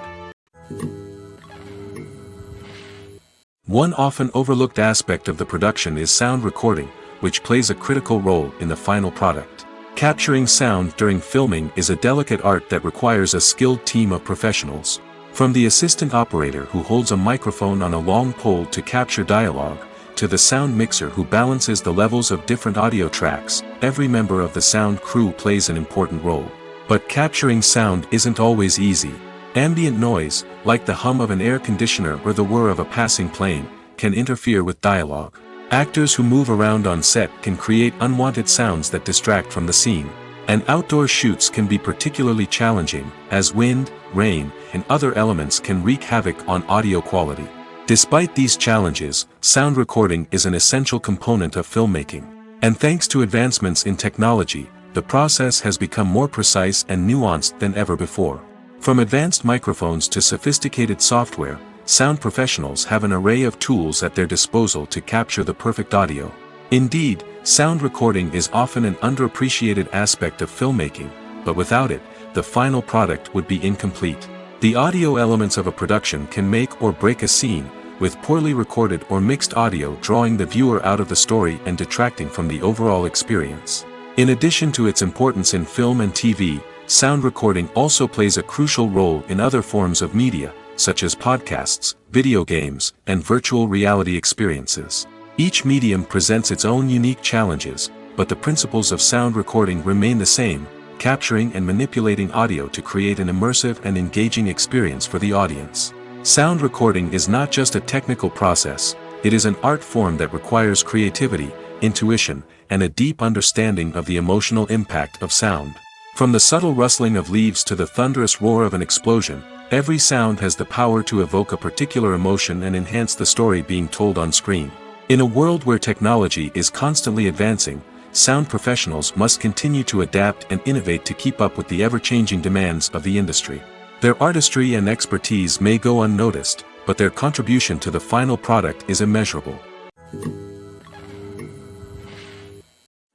One often overlooked aspect of the production is sound recording, which plays a critical role in the final product. Capturing sound during filming is a delicate art that requires a skilled team of professionals. From the assistant operator who holds a microphone on a long pole to capture dialogue, to the sound mixer who balances the levels of different audio tracks, every member of the sound crew plays an important role. But capturing sound isn't always easy. Ambient noise, like the hum of an air conditioner or the whir of a passing plane, can interfere with dialogue. Actors who move around on set can create unwanted sounds that distract from the scene. And outdoor shoots can be particularly challenging, as wind, rain, and other elements can wreak havoc on audio quality. Despite these challenges, sound recording is an essential component of filmmaking. And thanks to advancements in technology, the process has become more precise and nuanced than ever before. From advanced microphones to sophisticated software, sound professionals have an array of tools at their disposal to capture the perfect audio. Indeed, sound recording is often an underappreciated aspect of filmmaking, but without it, the final product would be incomplete. The audio elements of a production can make or break a scene, with poorly recorded or mixed audio drawing the viewer out of the story and detracting from the overall experience. In addition to its importance in film and TV, sound recording also plays a crucial role in other forms of media, such as podcasts, video games, and virtual reality experiences. Each medium presents its own unique challenges, but the principles of sound recording remain the same, capturing and manipulating audio to create an immersive and engaging experience for the audience. Sound recording is not just a technical process, it is an art form that requires creativity, intuition, and a deep understanding of the emotional impact of sound. From the subtle rustling of leaves to the thunderous roar of an explosion, every sound has the power to evoke a particular emotion and enhance the story being told on screen. In a world where technology is constantly advancing, sound professionals must continue to adapt and innovate to keep up with the ever-changing demands of the industry. Their artistry and expertise may go unnoticed, but their contribution to the final product is immeasurable.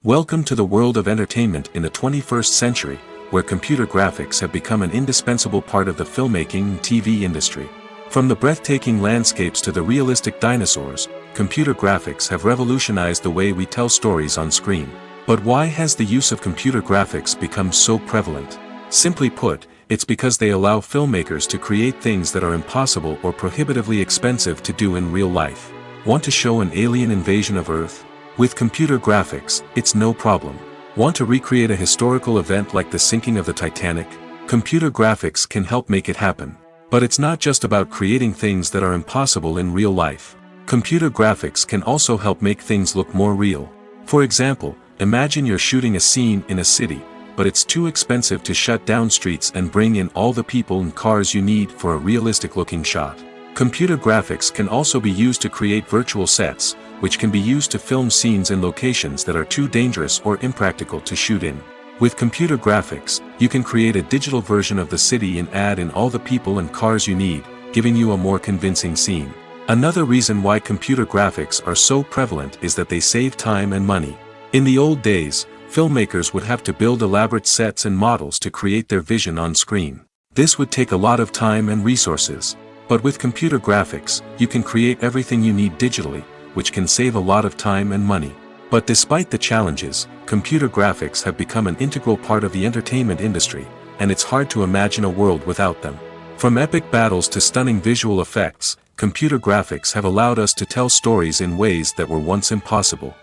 Welcome to the world of entertainment in the 21st century, where computer graphics have become an indispensable part of the filmmaking and TV industry. From the breathtaking landscapes to the realistic dinosaurs, computer graphics have revolutionized the way we tell stories on screen. But why has the use of computer graphics become so prevalent? Simply put, it's because they allow filmmakers to create things that are impossible or prohibitively expensive to do in real life. Want to show an alien invasion of Earth? With computer graphics, it's no problem. Want to recreate a historical event like the sinking of the Titanic? Computer graphics can help make it happen. But it's not just about creating things that are impossible in real life. Computer graphics can also help make things look more real. For example, Imagine you're shooting a scene in a city, but it's too expensive to shut down streets and bring in all the people and cars you need for a realistic-looking shot. Computer graphics can also be used to create virtual sets, which can be used to film scenes in locations that are too dangerous or impractical to shoot in. With computer graphics, you can create a digital version of the city and add in all the people and cars you need, giving you a more convincing scene. Another reason why computer graphics are so prevalent is that they save time and money. In the old days, filmmakers would have to build elaborate sets and models to create their vision on screen. This would take a lot of time and resources. But with computer graphics, you can create everything you need digitally, which can save a lot of time and money. But despite the challenges, computer graphics have become an integral part of the entertainment industry, and it's hard to imagine a world without them. From epic battles to stunning visual effects, computer graphics have allowed us to tell stories in ways that were once impossible.